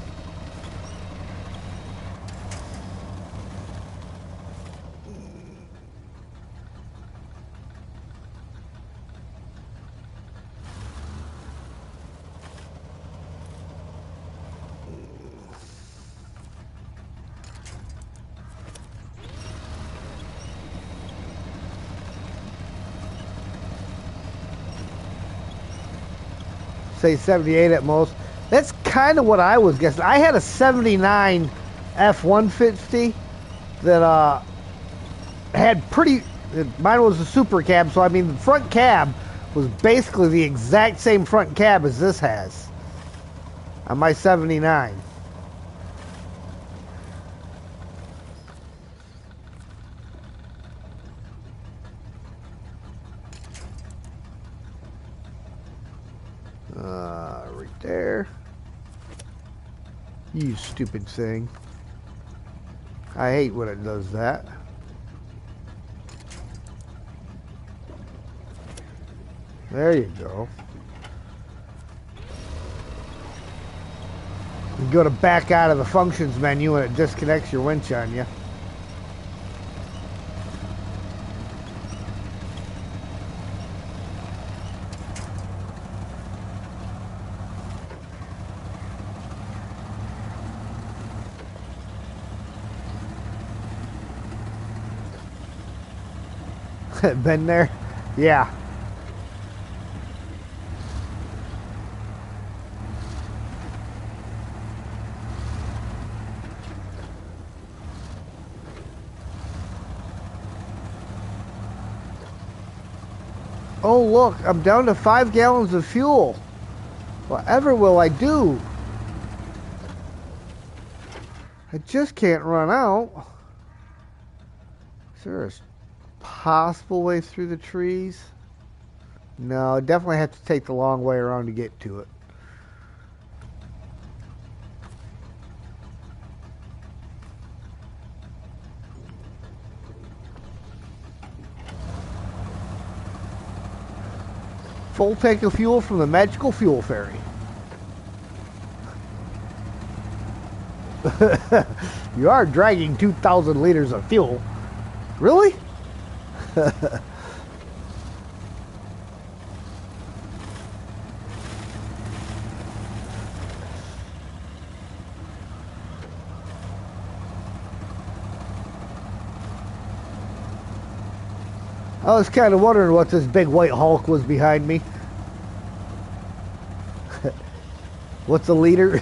Say 78 at most. That's kind of what I was guessing. I had a 79 F-150 that had pretty. Mine was a super cab, so I mean the front cab was basically the exact same front cab as this has on my 79. Right there. You stupid thing. I hate when it does that. There you go. You go to back out of the functions menu and it disconnects your winch on you. Been there? Yeah. Oh look, I'm down to 5 gallons of fuel. Whatever will I do? I just can't run out. Is there a possible way through the trees? No, definitely have to take the long way around to get to it. Full tank of fuel from the magical fuel ferry. You are dragging 2,000 liters of fuel. Really? I was kind of wondering what this big white Hulk was behind me. What's a liter?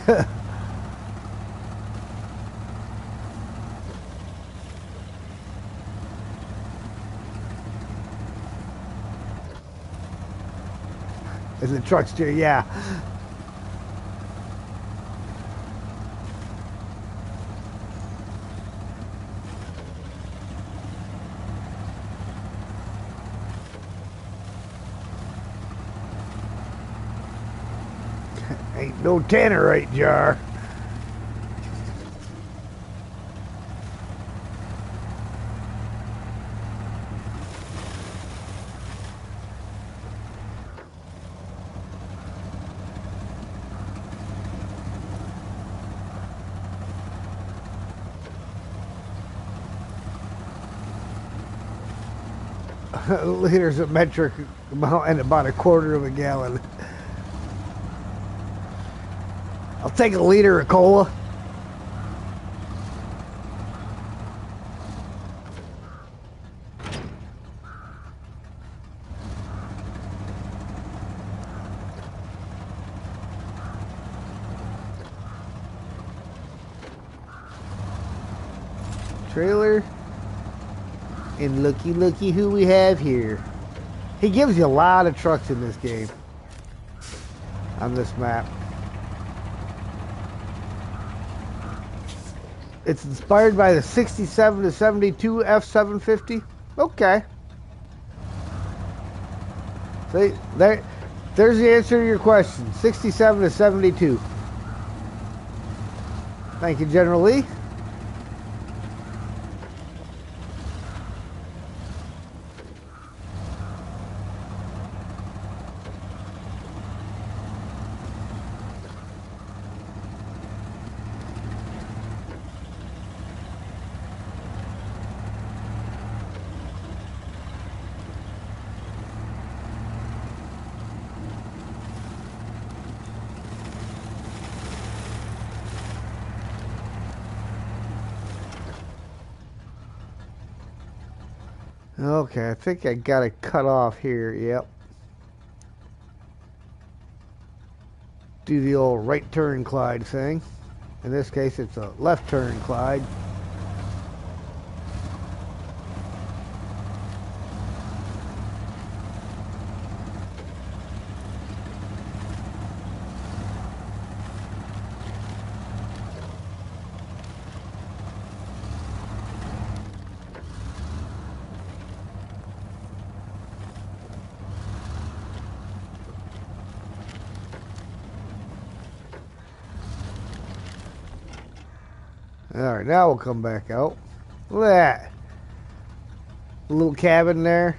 Is it truck steer? Yeah. Ain't no tannerite jar. Liters of metric amount and about 1/4 of a gallon. I'll take a liter of cola. Trailer. And looky who we have here. He gives you a lot of trucks in this game. On this map. It's inspired by the 67 to 72 F750. Okay. See, there's the answer to your question. 67 to 72. Thank you, General Lee. Okay, I think I got it cut off here. Yep. Do the old right turn Clyde thing. In this case, it's a left turn Clyde. Alright, now we'll come back out. Look at that. A little cabin there.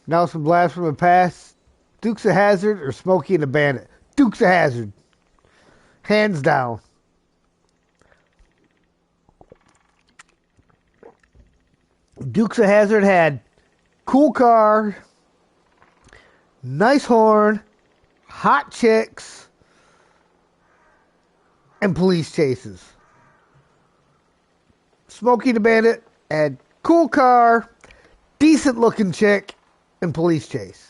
Now some blast from the past. Dukes of Hazzard or Smokey and the Bandit? Dukes of Hazzard. Hands down. Dukes of Hazzard had cool car, nice horn, hot chicks, and police chases. Smokey the Bandit had cool car, decent looking chick, and police chase.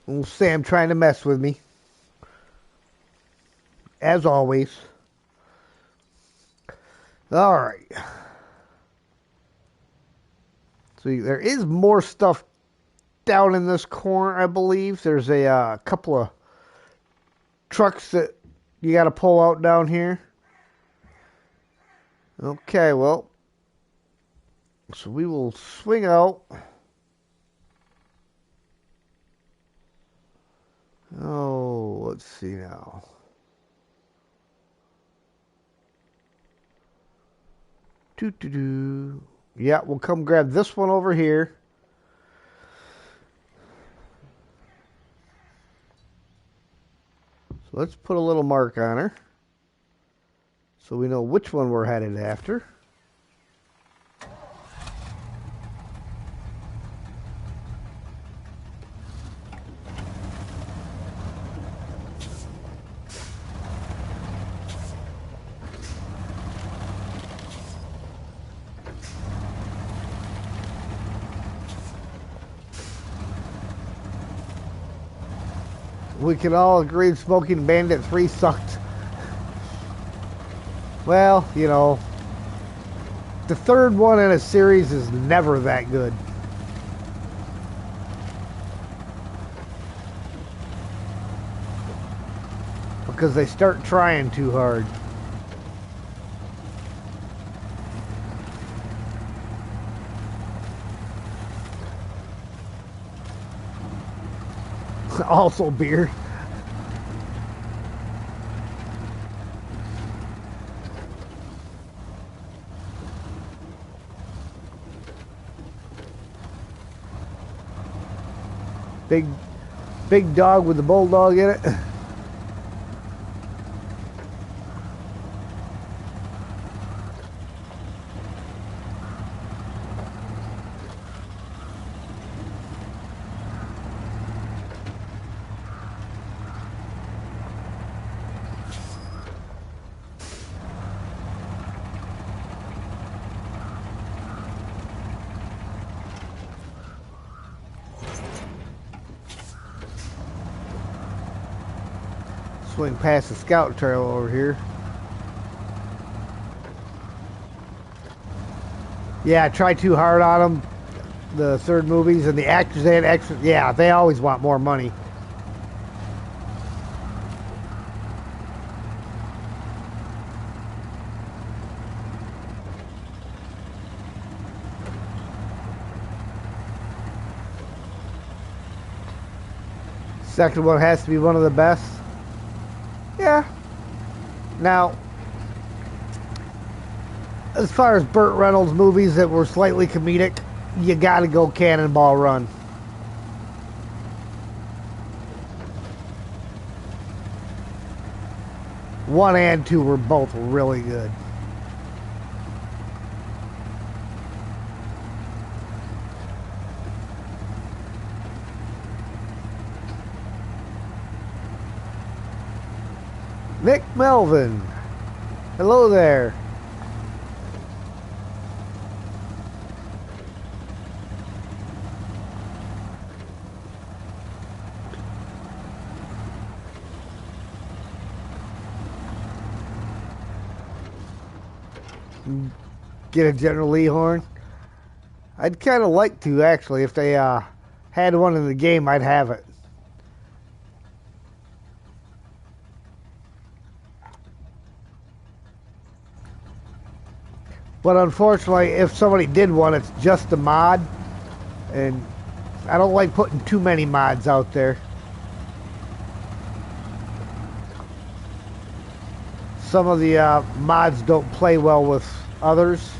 Old Sam trying to mess with me. As always. Alright. So there is more stuff down in this corner, I believe. There's a couple of trucks that you got to pull out down here. Okay, well. So we will swing out. Oh, let's see now. Doo-doo-doo. Yeah, we'll come grab this one over here. So let's put a little mark on her so we know which one we're headed after. We can all agree Smoking Bandit 3 sucked. Well, you know, the third one in a series is never that good. Because they start trying too hard. Also beer. Big dog with the bulldog in it. Swing past the scout trail over here. Yeah, I tried too hard on them. The third movies and the actors, they had extra. Yeah, they always want more money. Second one has to be one of the best. Yeah. Now, as far as Burt Reynolds movies that were slightly comedic, you gotta go Cannonball Run. One and two were both really good. Nick Melvin. Hello there. Get a General Lee horn. I'd kind of like to, actually. If they had one in the game, I'd have it. But unfortunately, if somebody did one, it's just a mod. And I don't like putting too many mods out there. Some of the mods don't play well with others.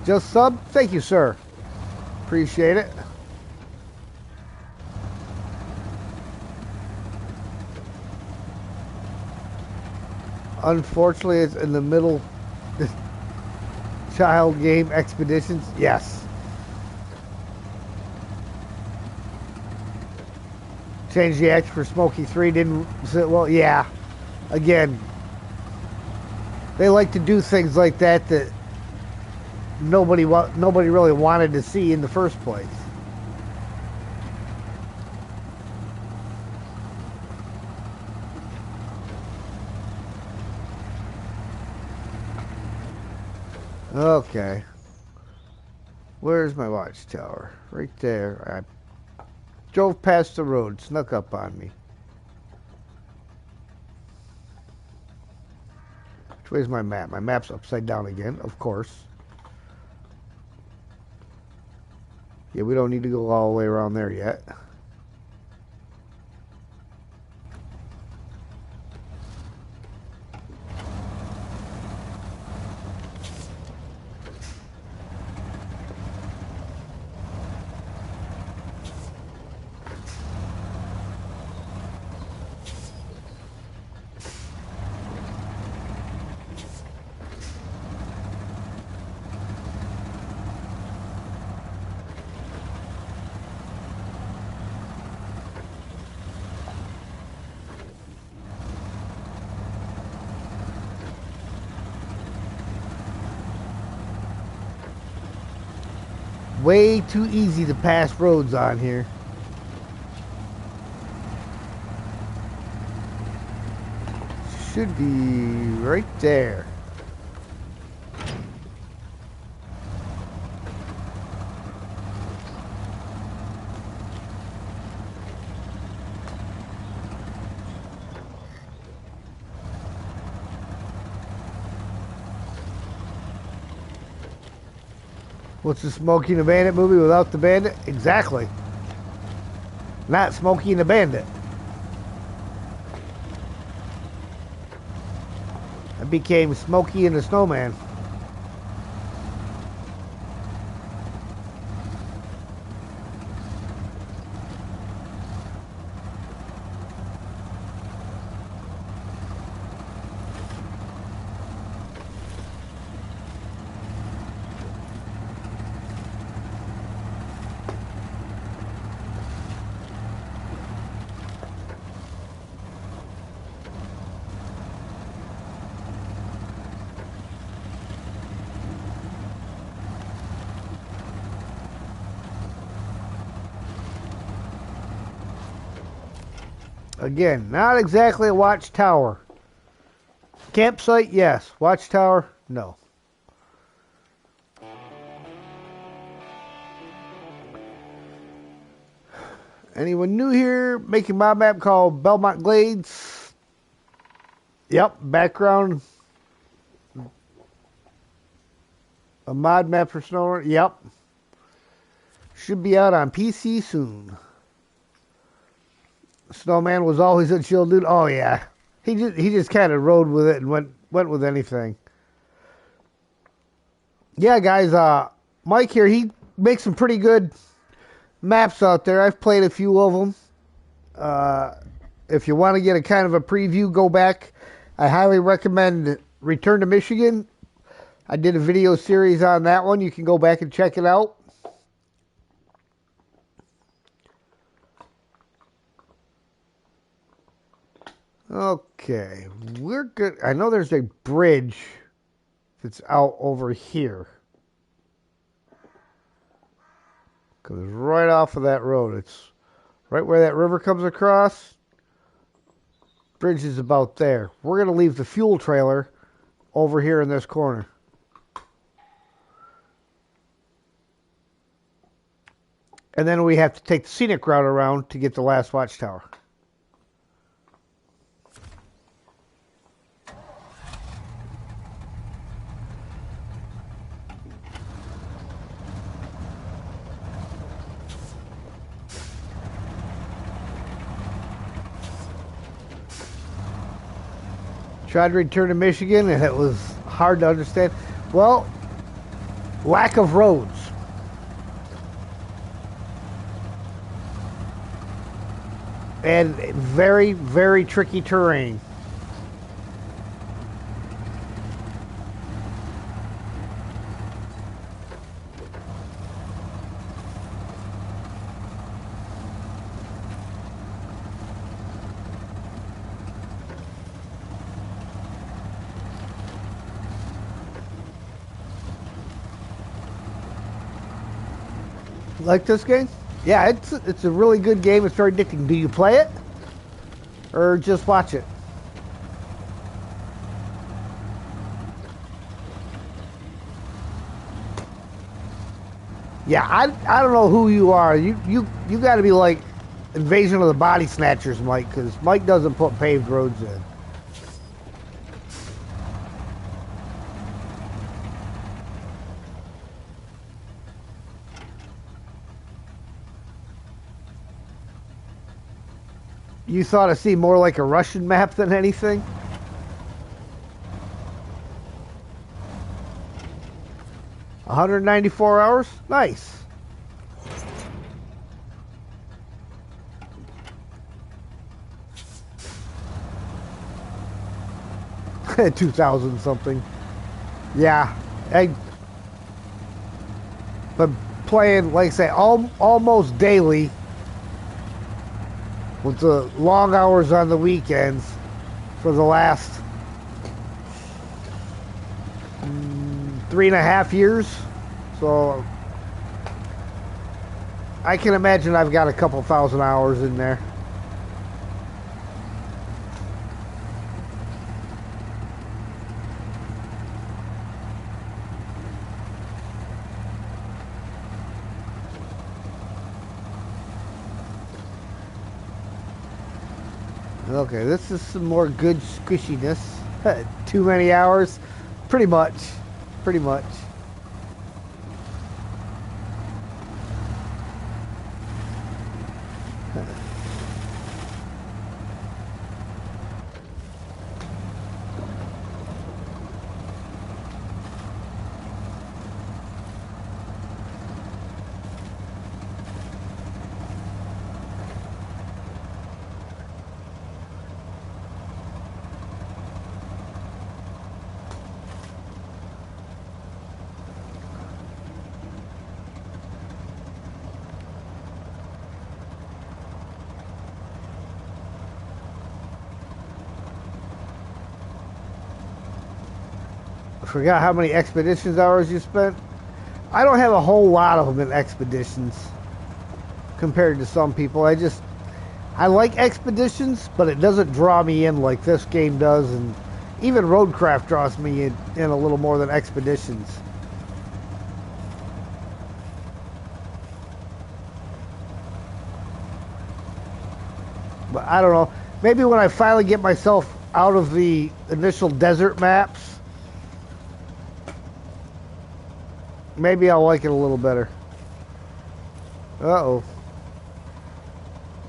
Just sub? Thank you, sir. Appreciate it. Unfortunately, it's in the middle. Child game expeditions? Yes. Change the X for Smokey 3 didn't sit well. Yeah. Again, they like to do things like that that nobody really wanted to see in the first place. Okay. Where's my watchtower? Right there. I drove past the road, snuck up on me. Which way's my map? My map's upside down again, of course. Yeah, we don't need to go all the way around there yet. Way too easy to pass roads on here. should be right there. What's the Smokey and the Bandit movie without the bandit? Exactly. Not Smokey and the Bandit. It became Smokey and the Snowman. Again, not exactly a watchtower. Campsite, yes. Watchtower, no. Anyone new here? Making my map called Belmont Glades. Yep, background. A mod map for Snowrunner. Yep. Should be out on PC soon. Snowman was always a chill dude. Oh yeah, he just kind of rode with it and went with anything. Yeah, guys. Mike here. He makes some pretty good maps out there. I've played a few of them. If you want to get a kind of a preview, go back. I highly recommend Return to Michigan. I did a video series on that one. You can go back and check it out. Okay, we're good. I know there's a bridge that's out over here. Because right off of that road, it's right where that river comes across. Bridge is about there. We're going to leave the fuel trailer over here in this corner. And then we have to take the scenic route around to get the last watchtower. Tried to return to Michigan and it was hard to understand. Well, lack of roads. And very, very tricky terrain. Like this game? Yeah, it's a really good game. It's very addicting. Do you play it? Or just watch it? Yeah, I don't know who you are. You got to be like Invasion of the Body Snatchers, Mike, because Mike doesn't put paved roads in. You thought it seemed more like a Russian map than anything? $194 hours? Nice. $2,000 something. Yeah. I've been playing, like I say, almost daily. With the long hours on the weekends for the last 3.5 years. So I can imagine I've got a couple thousand hours in there. Okay, this is some more good squishiness. Too many hours? Pretty much. Pretty much. Forgot how many expeditions hours you spent. I don't have a whole lot of them in expeditions compared to some people. I like expeditions, but it doesn't draw me in like this game does, and even Roadcraft draws me in a little more than expeditions. But I don't know. Maybe when I finally get myself out of the initial desert maps, maybe I'll like it a little better. Uh-oh.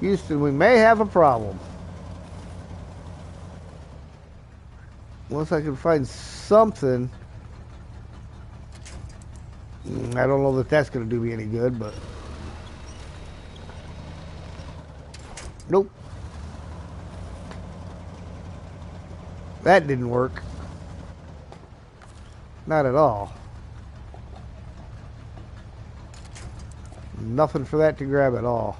Houston, we may have a problem. Once I can find something. I don't know that that's going to do me any good, but... Nope. That didn't work. Not at all. Nothing for that to grab at all.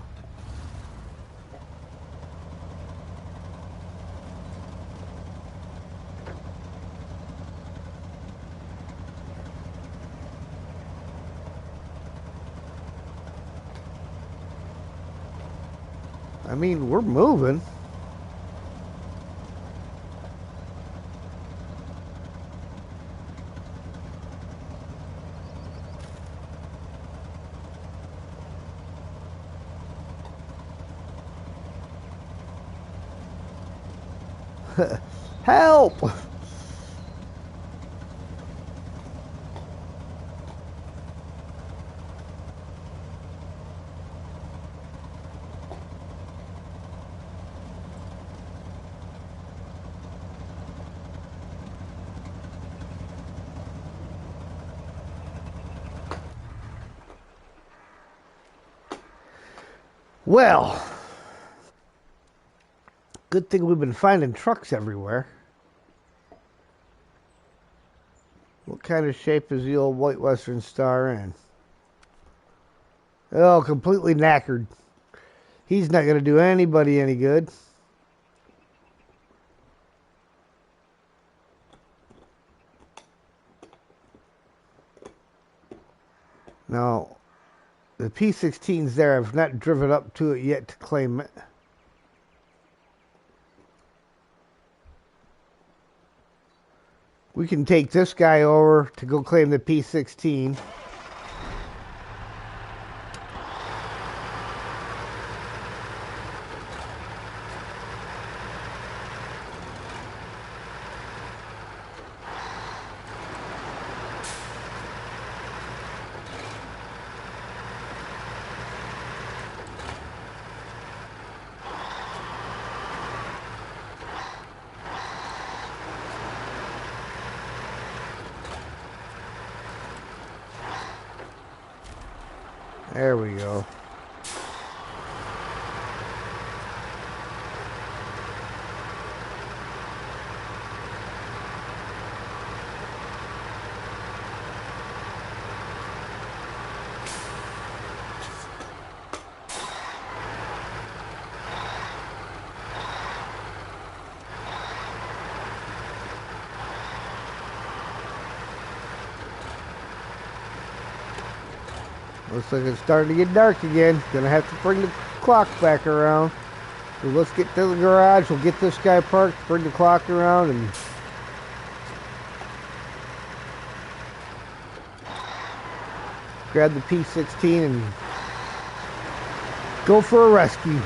I mean, we're moving. Help! Well, good thing we've been finding trucks everywhere. What kind of shape is the old White Western Star in? Oh, completely knackered. He's not going to do anybody any good. Now, the P-16's there. I've not driven up to it yet to claim it. We can take this guy over to go claim the P-16. There we go. Looks like it's starting to get dark again. Gonna have to bring the clock back around. So let's get to the garage. We'll get this guy parked, bring the clock around, and grab the P-16 and go for a rescue.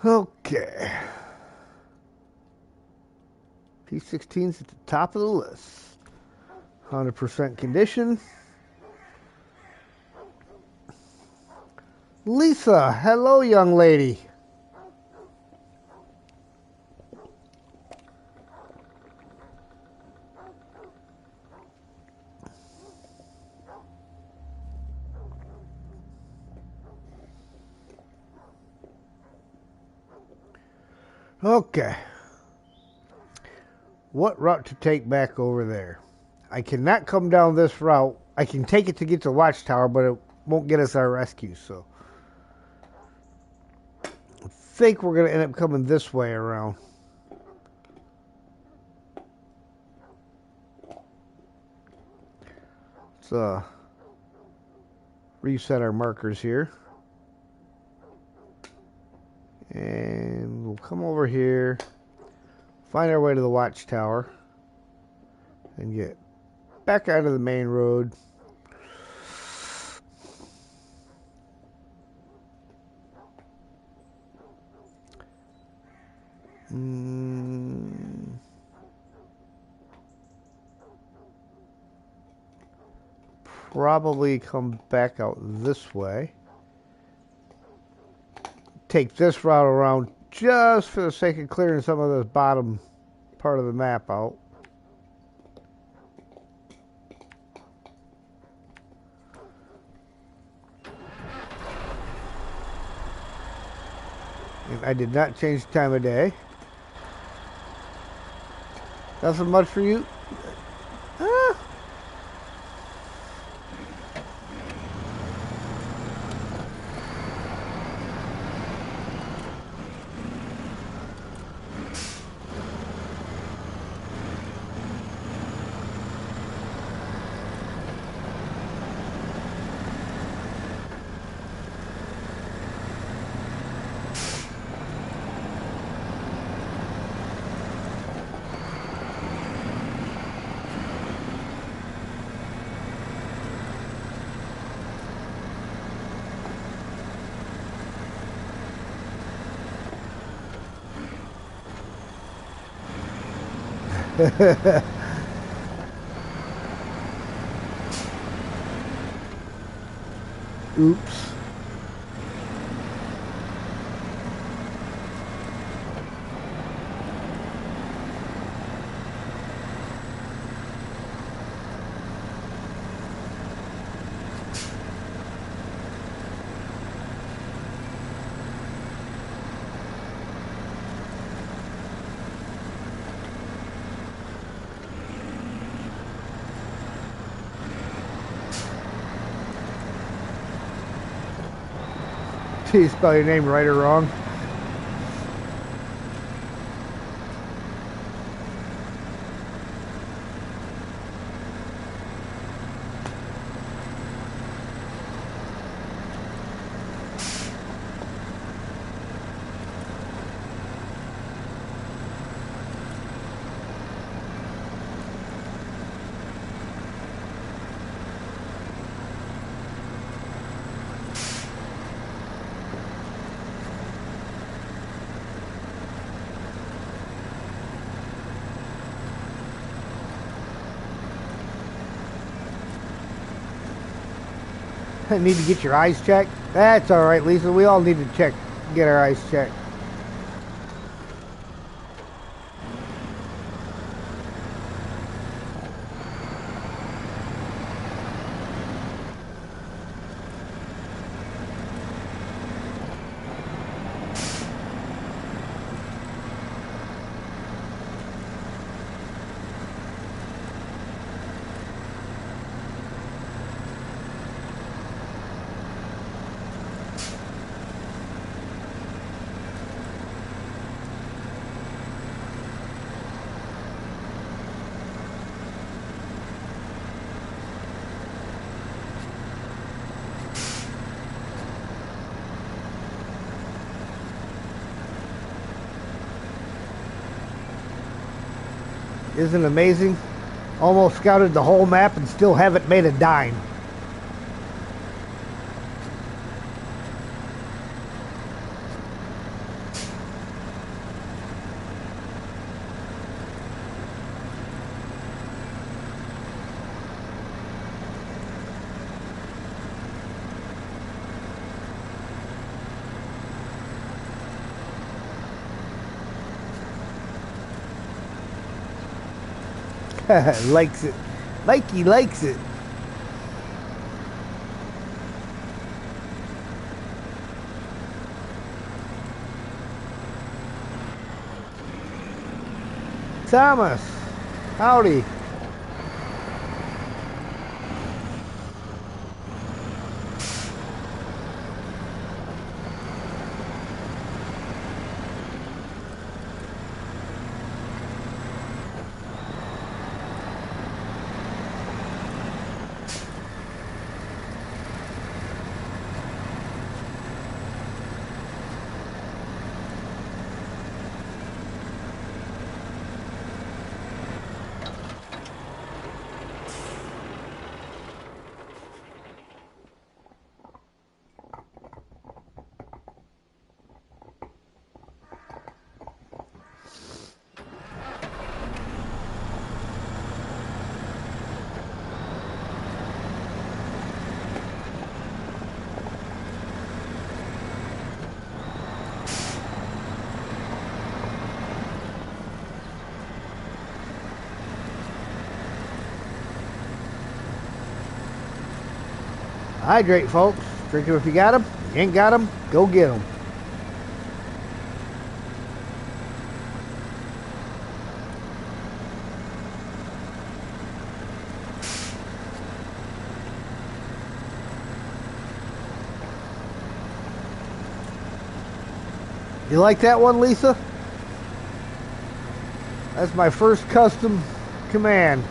Okay. P16's at the top of the list. 100% condition. Lisa, hello, young lady. Okay. What route to take back over there? I cannot come down this route. I can take it to get to the watchtower, but it won't get us our rescue, so I think we're going to end up coming this way around. Let's reset our markers here. And we'll come over here, find our way to the watchtower, and get back onto the main road. Probably come back out this way. Take this route around just for the sake of clearing some of this bottom part of the map out. And I did not change the time of day. Nothing much for you? Oops. Do you spell your name right or wrong? Need to get your eyes checked? That's alright, Lisa. We all need to get our eyes checked. Isn't it amazing? Almost scouted the whole map and still haven't made a dime. Likes it. Mikey likes it. Thomas, howdy. Hydrate, folks. Drink them if you got them. You ain't got them, go get them. You like that one, Lisa? That's my first custom command.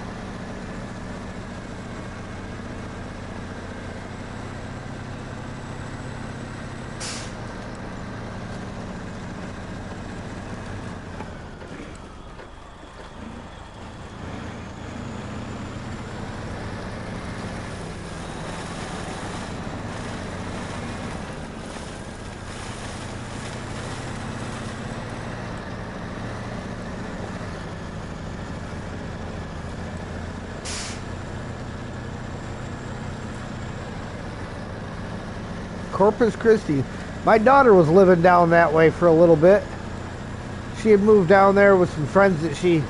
Corpus Christi. My daughter was living down that way for a little bit. She had moved down there with some friends that she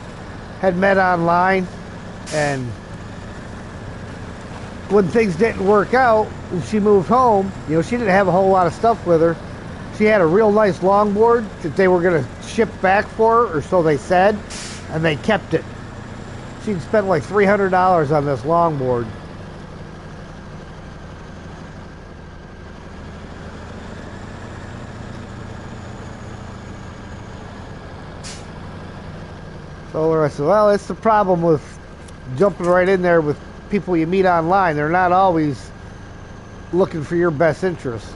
had met online, and when things didn't work out and she moved home, you know, she didn't have a whole lot of stuff with her. She had a real nice longboard that they were going to ship back for her, or so they said, and they kept it. She'd spent like $300 on this longboard. So I said, well, it's the problem with jumping right in there with people you meet online. They're not always looking for your best interests.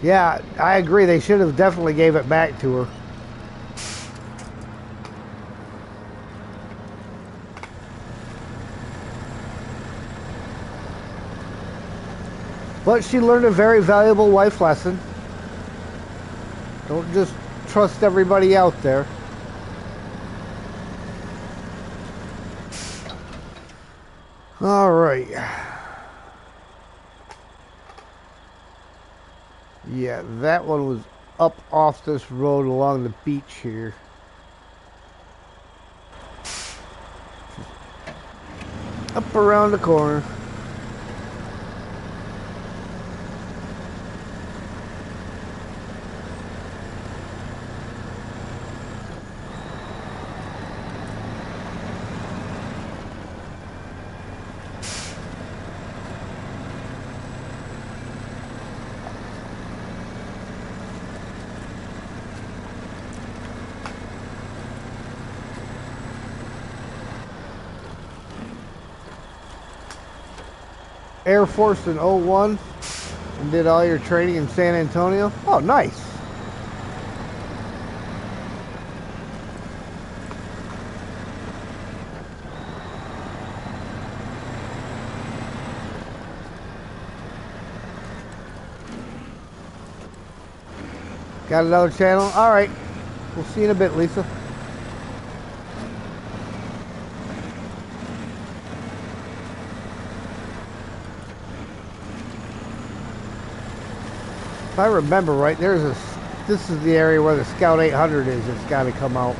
Yeah, I agree. They should have definitely gave it back to her. But she learned a very valuable life lesson. Don't just trust everybody out there. All right. Yeah, that one was up off this road along the beach here. Up around the corner. Air Force in '01 and did all your training in San Antonio. Oh, nice. Got another channel? All right. We'll see you in a bit, Lisa. If I remember right, there's a this is the area where the Scout 800 is. It's got to come out.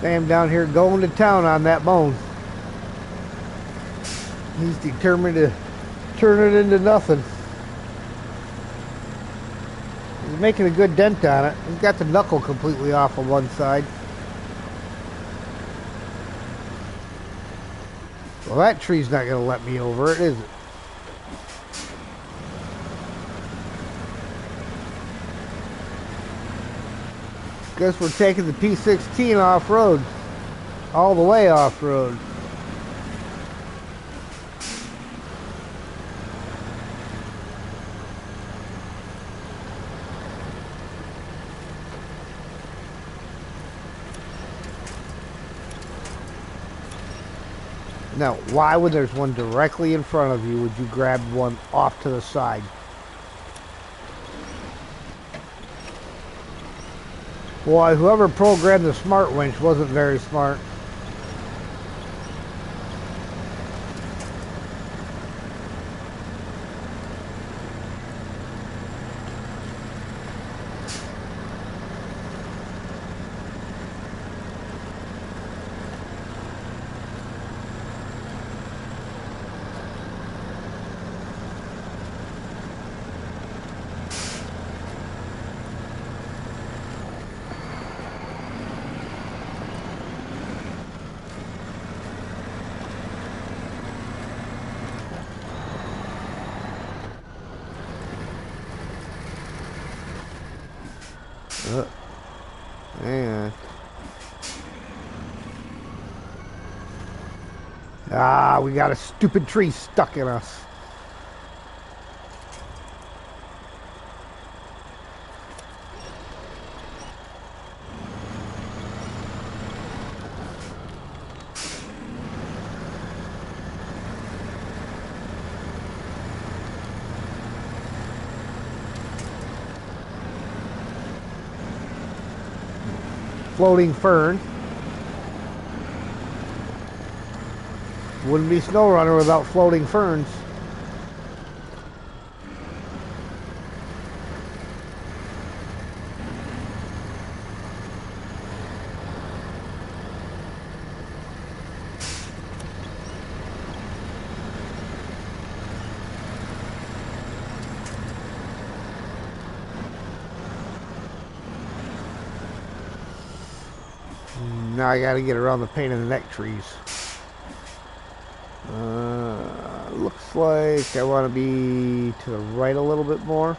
Sam down here going to town on that bone. He's determined to turn it into nothing. He's making a good dent on it. He's got the knuckle completely off on one side. Well, that tree's not going to let me over it, is it? Guess we're taking the P16 off-road. All the way off-road. Now, why when there's one directly in front of you would you grab one off to the side? Boy, whoever programmed the smart winch wasn't very smart. Hang on. Ah, we got a stupid tree stuck in us. Floating fern. Wouldn't be Snowrunner without floating ferns. Now I gotta get around the pain in the neck trees. Looks like I want to be to the right a little bit more.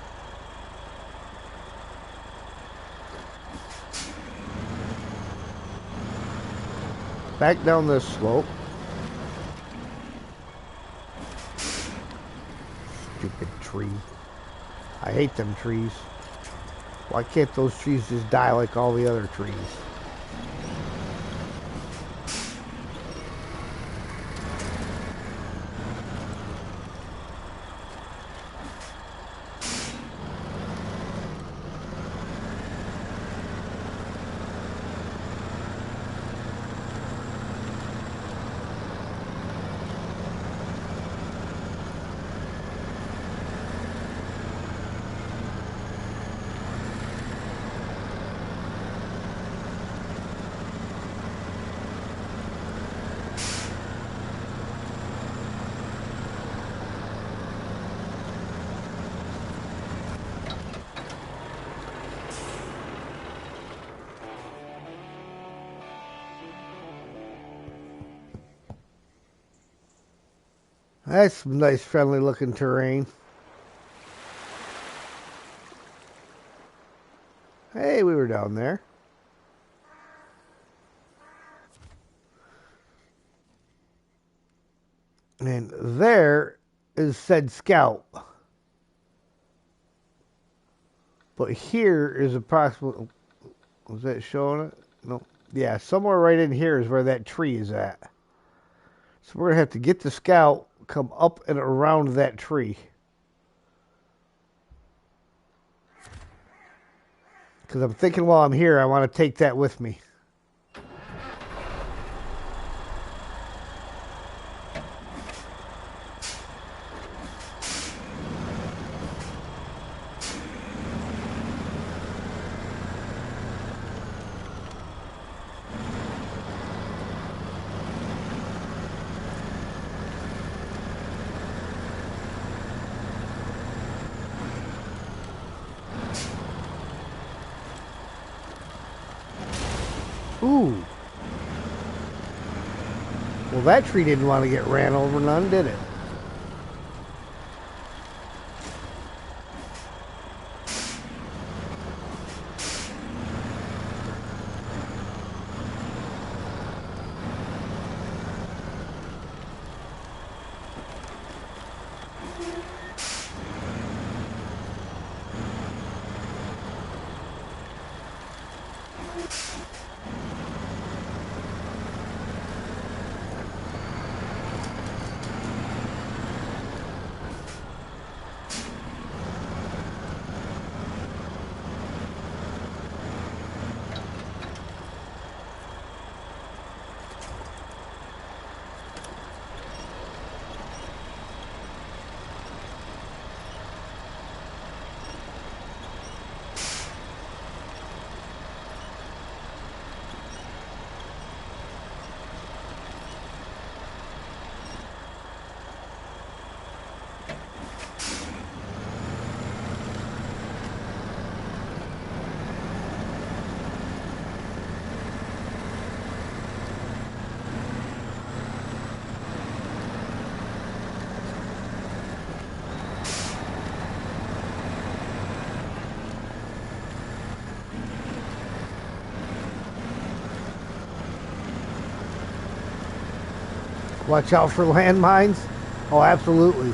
Back down this slope. Stupid tree. I hate them trees. Why can't those trees just die like all the other trees? That's some nice, friendly looking terrain. Hey, we were down there. And there is said scout. But here is approximately... Was that showing it? No. Yeah, somewhere right in here is where that tree is at. So we're going to have to get the scout, come up and around that tree. Because I'm thinking while I'm here, I want to take that with me. Ooh. Well, that tree didn't want to get ran over none, did it? Watch out for landmines. Oh, absolutely.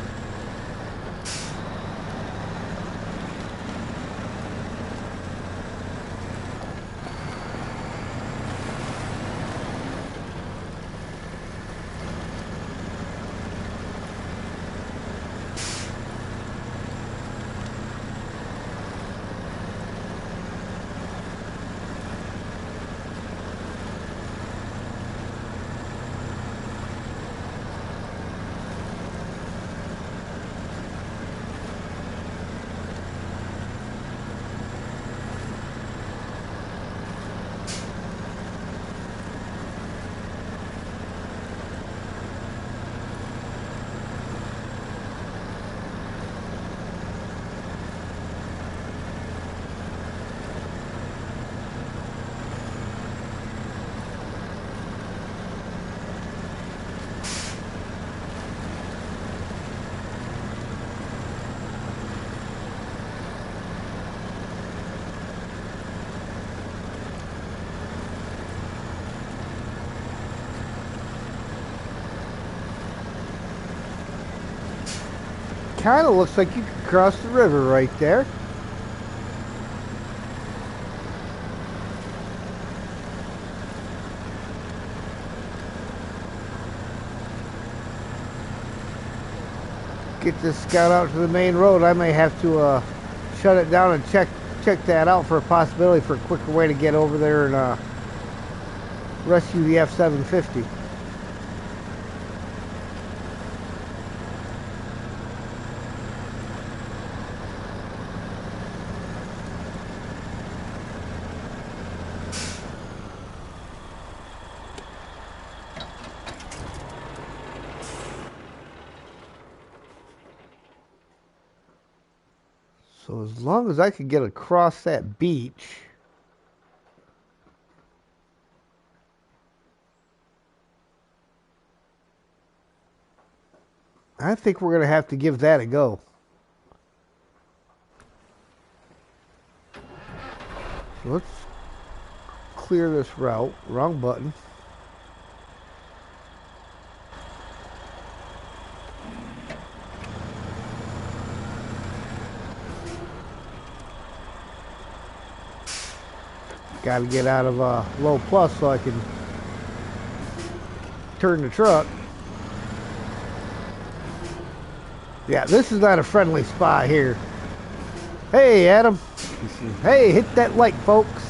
Kind of looks like you could cross the river right there. Get this scout out to the main road. I may have to shut it down and check that out for a possibility for a quicker way to get over there and rescue the F-750. So as long as I can get across that beach, I think we're going to have to give that a go. So let's clear this route. Wrong button. Got to get out of low plus so I can turn the truck. Yeah, this is not a friendly spot here. Hey, Adam. Hey, hit that like, folks.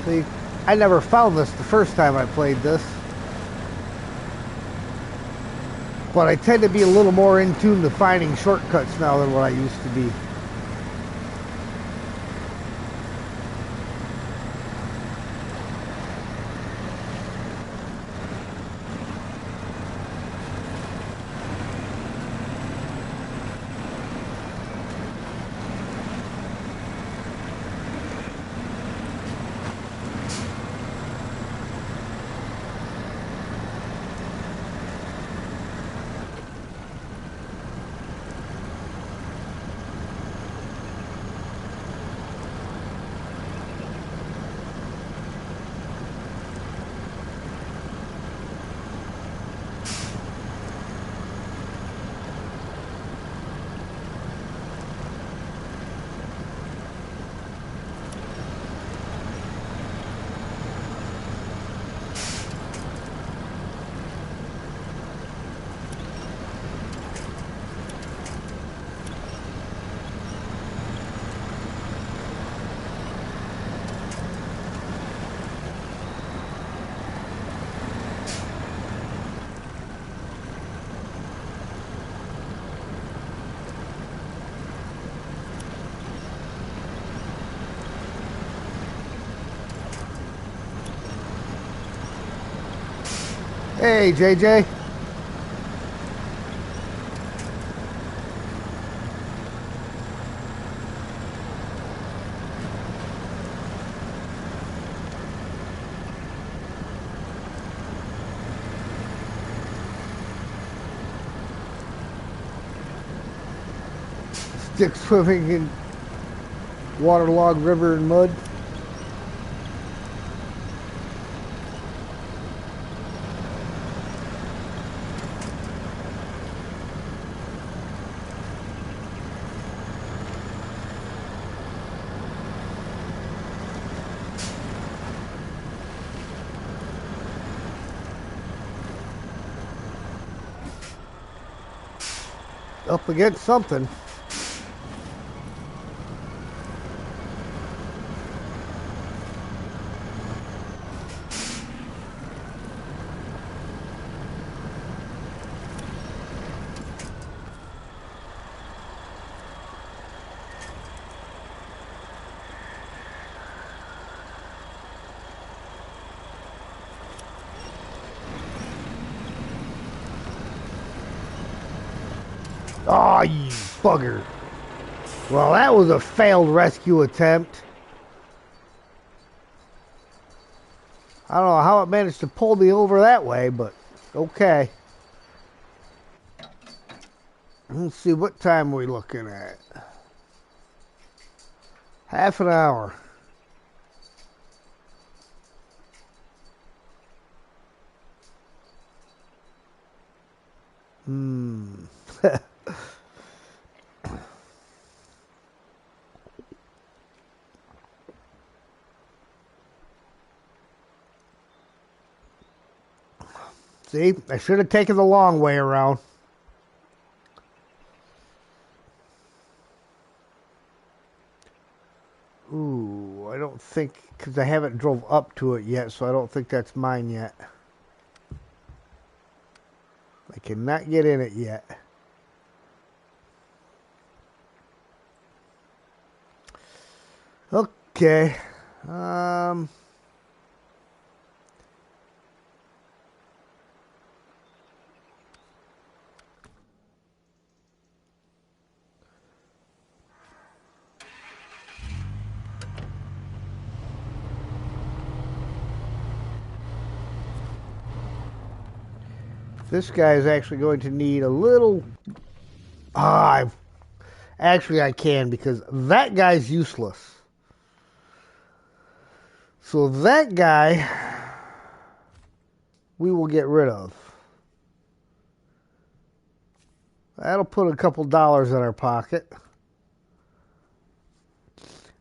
See, I never found this the first time I played this. But I tend to be a little more in tune to finding shortcuts now than what I used to be. Hey, JJ. Stick swimming in waterlogged river and mud. Up against something. Oh, you bugger. Well, that was a failed rescue attempt. I don't know how it managed to pull me over that way, but okay. Let's see, what time are we looking at? Half an hour. See, I should have taken the long way around. Ooh, I don't think, because I haven't drove up to it yet, so I don't think that's mine yet. I cannot get in it yet. Okay. This guy is actually going to need a little... actually, I can, because that guy's useless. So that guy, we will get rid of. That'll put a couple dollars in our pocket.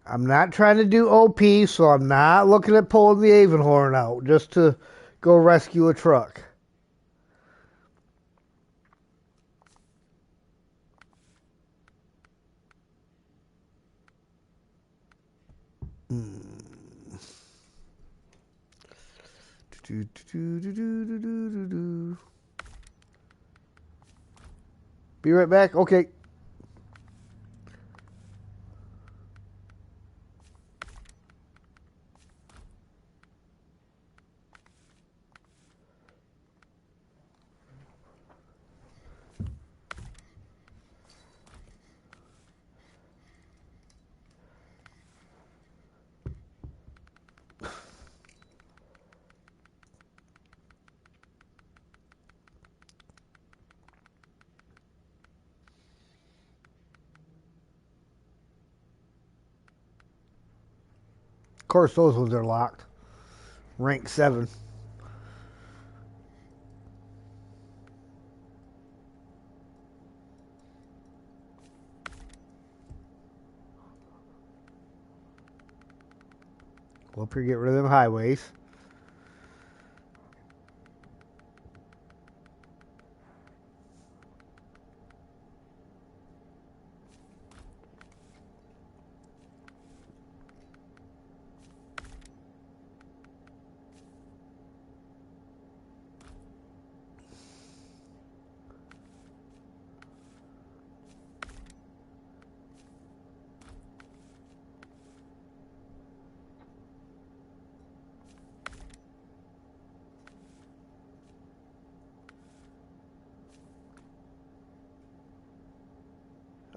I'm not trying to do OP, so I'm not looking at pulling the Avonhorn out just to go rescue a truck. Be right back. Okay. Of course, those ones are locked. Rank 7. Well, up here, get rid of them highways.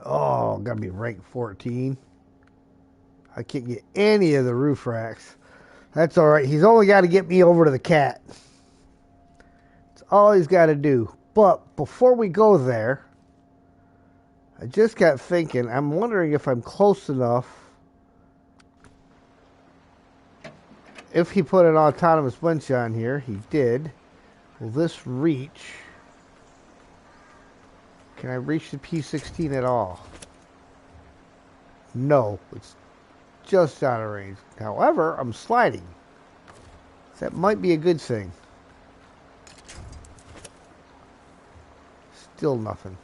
Oh, gotta be rank 14. I can't get any of the roof racks. That's alright. He's only got to get me over to the cat. That's all he's got to do. But before we go there, I just got thinking, I'm wondering if I'm close enough. If he put an autonomous winch on here, he did. Will this reach? Can I reach the P16 at all? No, it's just out of range. However, I'm sliding. That might be a good thing. Still nothing.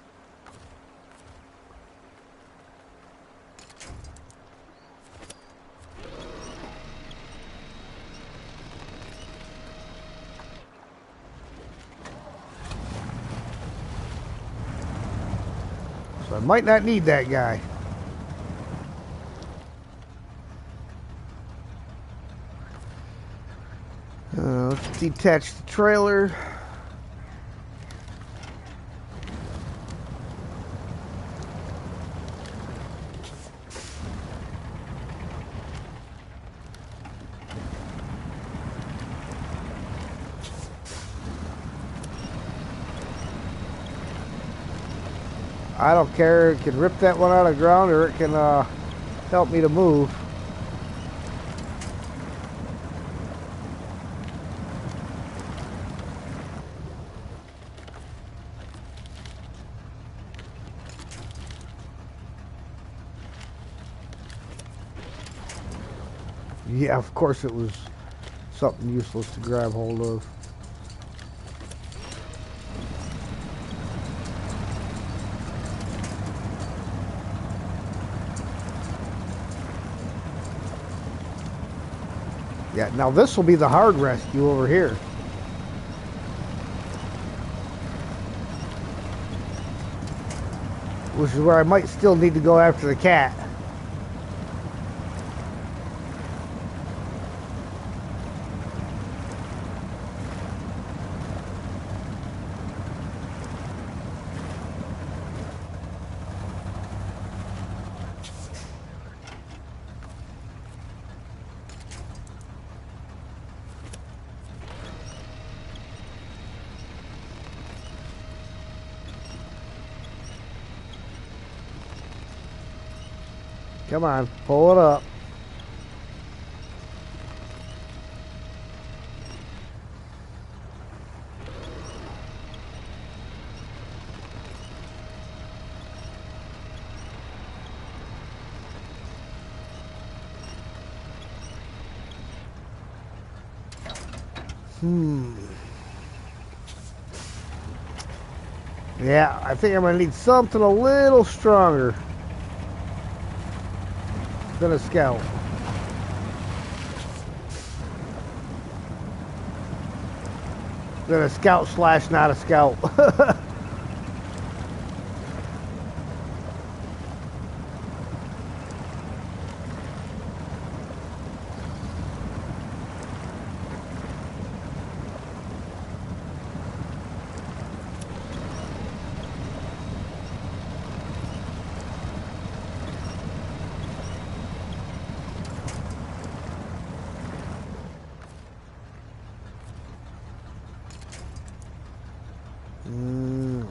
So I might not need that guy. Let's detach the trailer. I don't care. It can rip that one out of the ground, or it can help me to move. Yeah, of course it was something useless to grab hold of. Yeah, now this will be the hard rescue over here. Which is where I might still need to go after the cat. Come on, pull it up. Yeah, I think I'm going to need something a little stronger than a scout. Than a scout slash not a scout.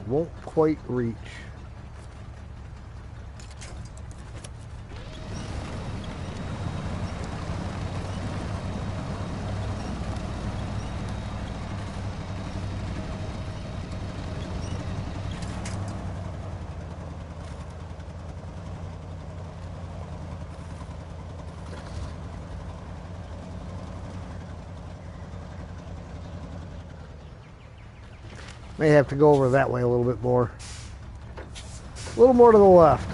Won't quite reach. May have to go over that way a little bit more. A little more to the left.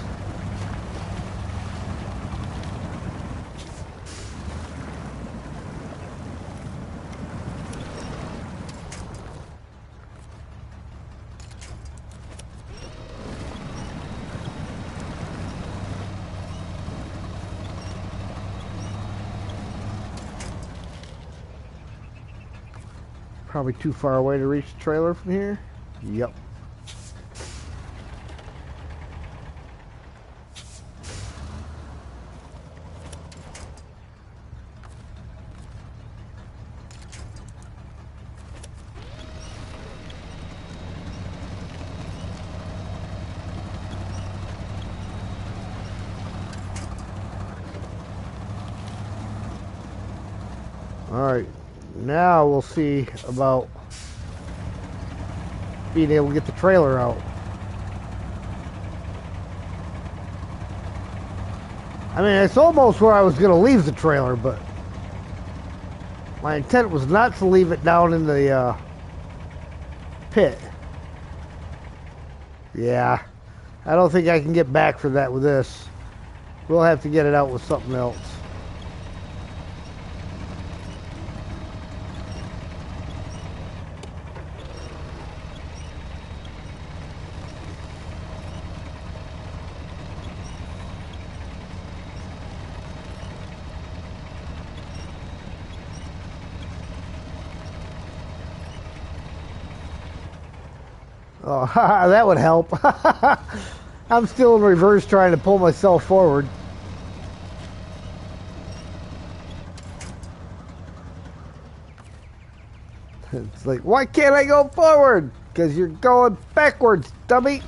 Probably too far away to reach the trailer from here. Yep. Alright, now we'll see about being able to get the trailer out. I mean, it's almost where I was going to leave the trailer, but my intent was not to leave it down in the pit. Yeah, I don't think I can get back for that with this. We'll have to get it out with something else. Oh, that would help. I'm still in reverse trying to pull myself forward. It's like, why can't I go forward? Because you're going backwards, dummy.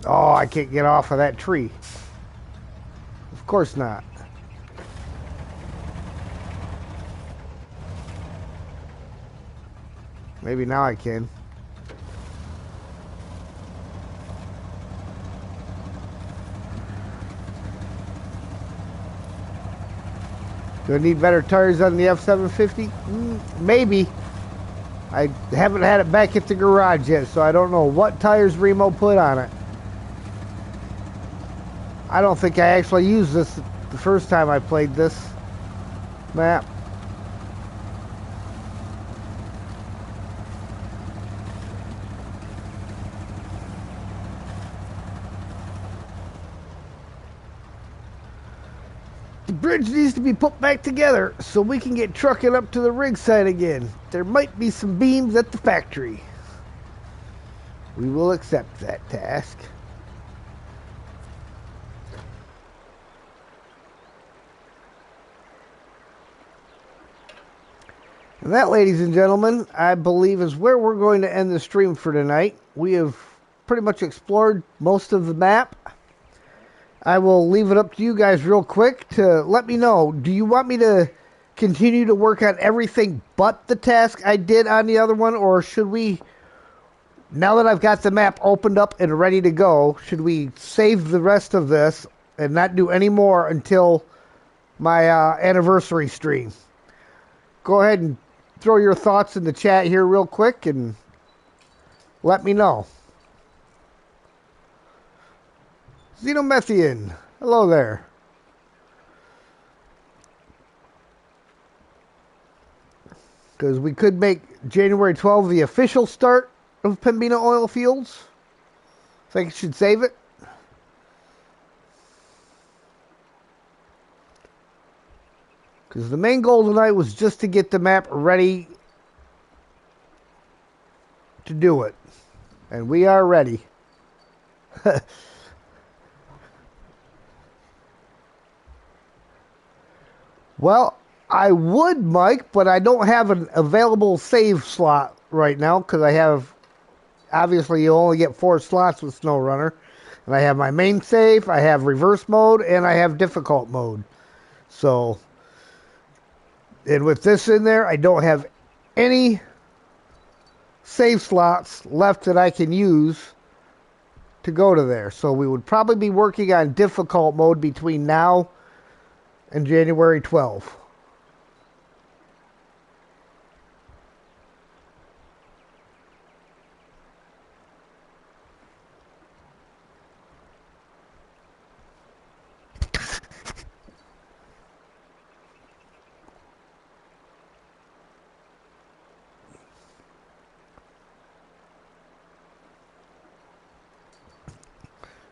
Oh, I can't get off of that tree. Of course not. Maybe now I can. Do I need better tires on the F750? Maybe. I haven't had it back at the garage yet, so I don't know what tires Remo put on it. I don't think I actually used this the first time I played this map. The bridge needs to be put back together so we can get trucking up to the rig site again. There might be some beams at the factory. We will accept that task. And that, ladies and gentlemen, I believe is where we're going to end the stream for tonight. We have pretty much explored most of the map. I will leave it up to you guys real quick to let me know. Do you want me to continue to work on everything but the task I did on the other one? Or should we, now that I've got the map opened up and ready to go, should we save the rest of this and not do any more until my anniversary stream? Go ahead and throw your thoughts in the chat here real quick and let me know. Xenomethian, hello there. Because we could make January 12th the official start of Pembina oil fields. Think I should save it. Because the main goal tonight was just to get the map ready to do it. And we are ready. Well, I would, Mike, but I don't have an available save slot right now because I have, obviously you only get 4 slots with Snowrunner. And I have my main save, I have reverse mode, and I have difficult mode. So, and with this in there, I don't have any save slots left that I can use to go to there. So we would probably be working on difficult mode between now and January 12th.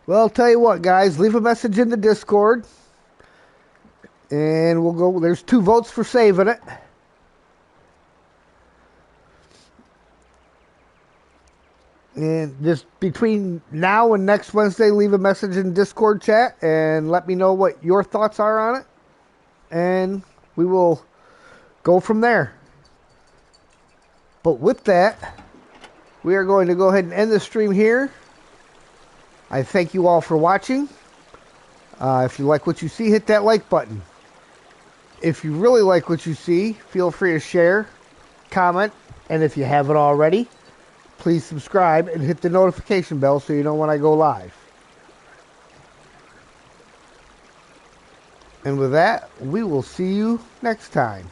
Well, I'll tell you what, guys. Leave a message in the Discord. And we'll go. There's 2 votes for saving it. And just between now and next Wednesday, leave a message in Discord chat and let me know what your thoughts are on it. And we will go from there. But with that, we are going to go ahead and end the stream here. I thank you all for watching. If you like what you see, hit that like button. If you really like what you see, feel free to share, comment, and if you haven't already, please subscribe and hit the notification bell so you know when I go live. And with that, we will see you next time.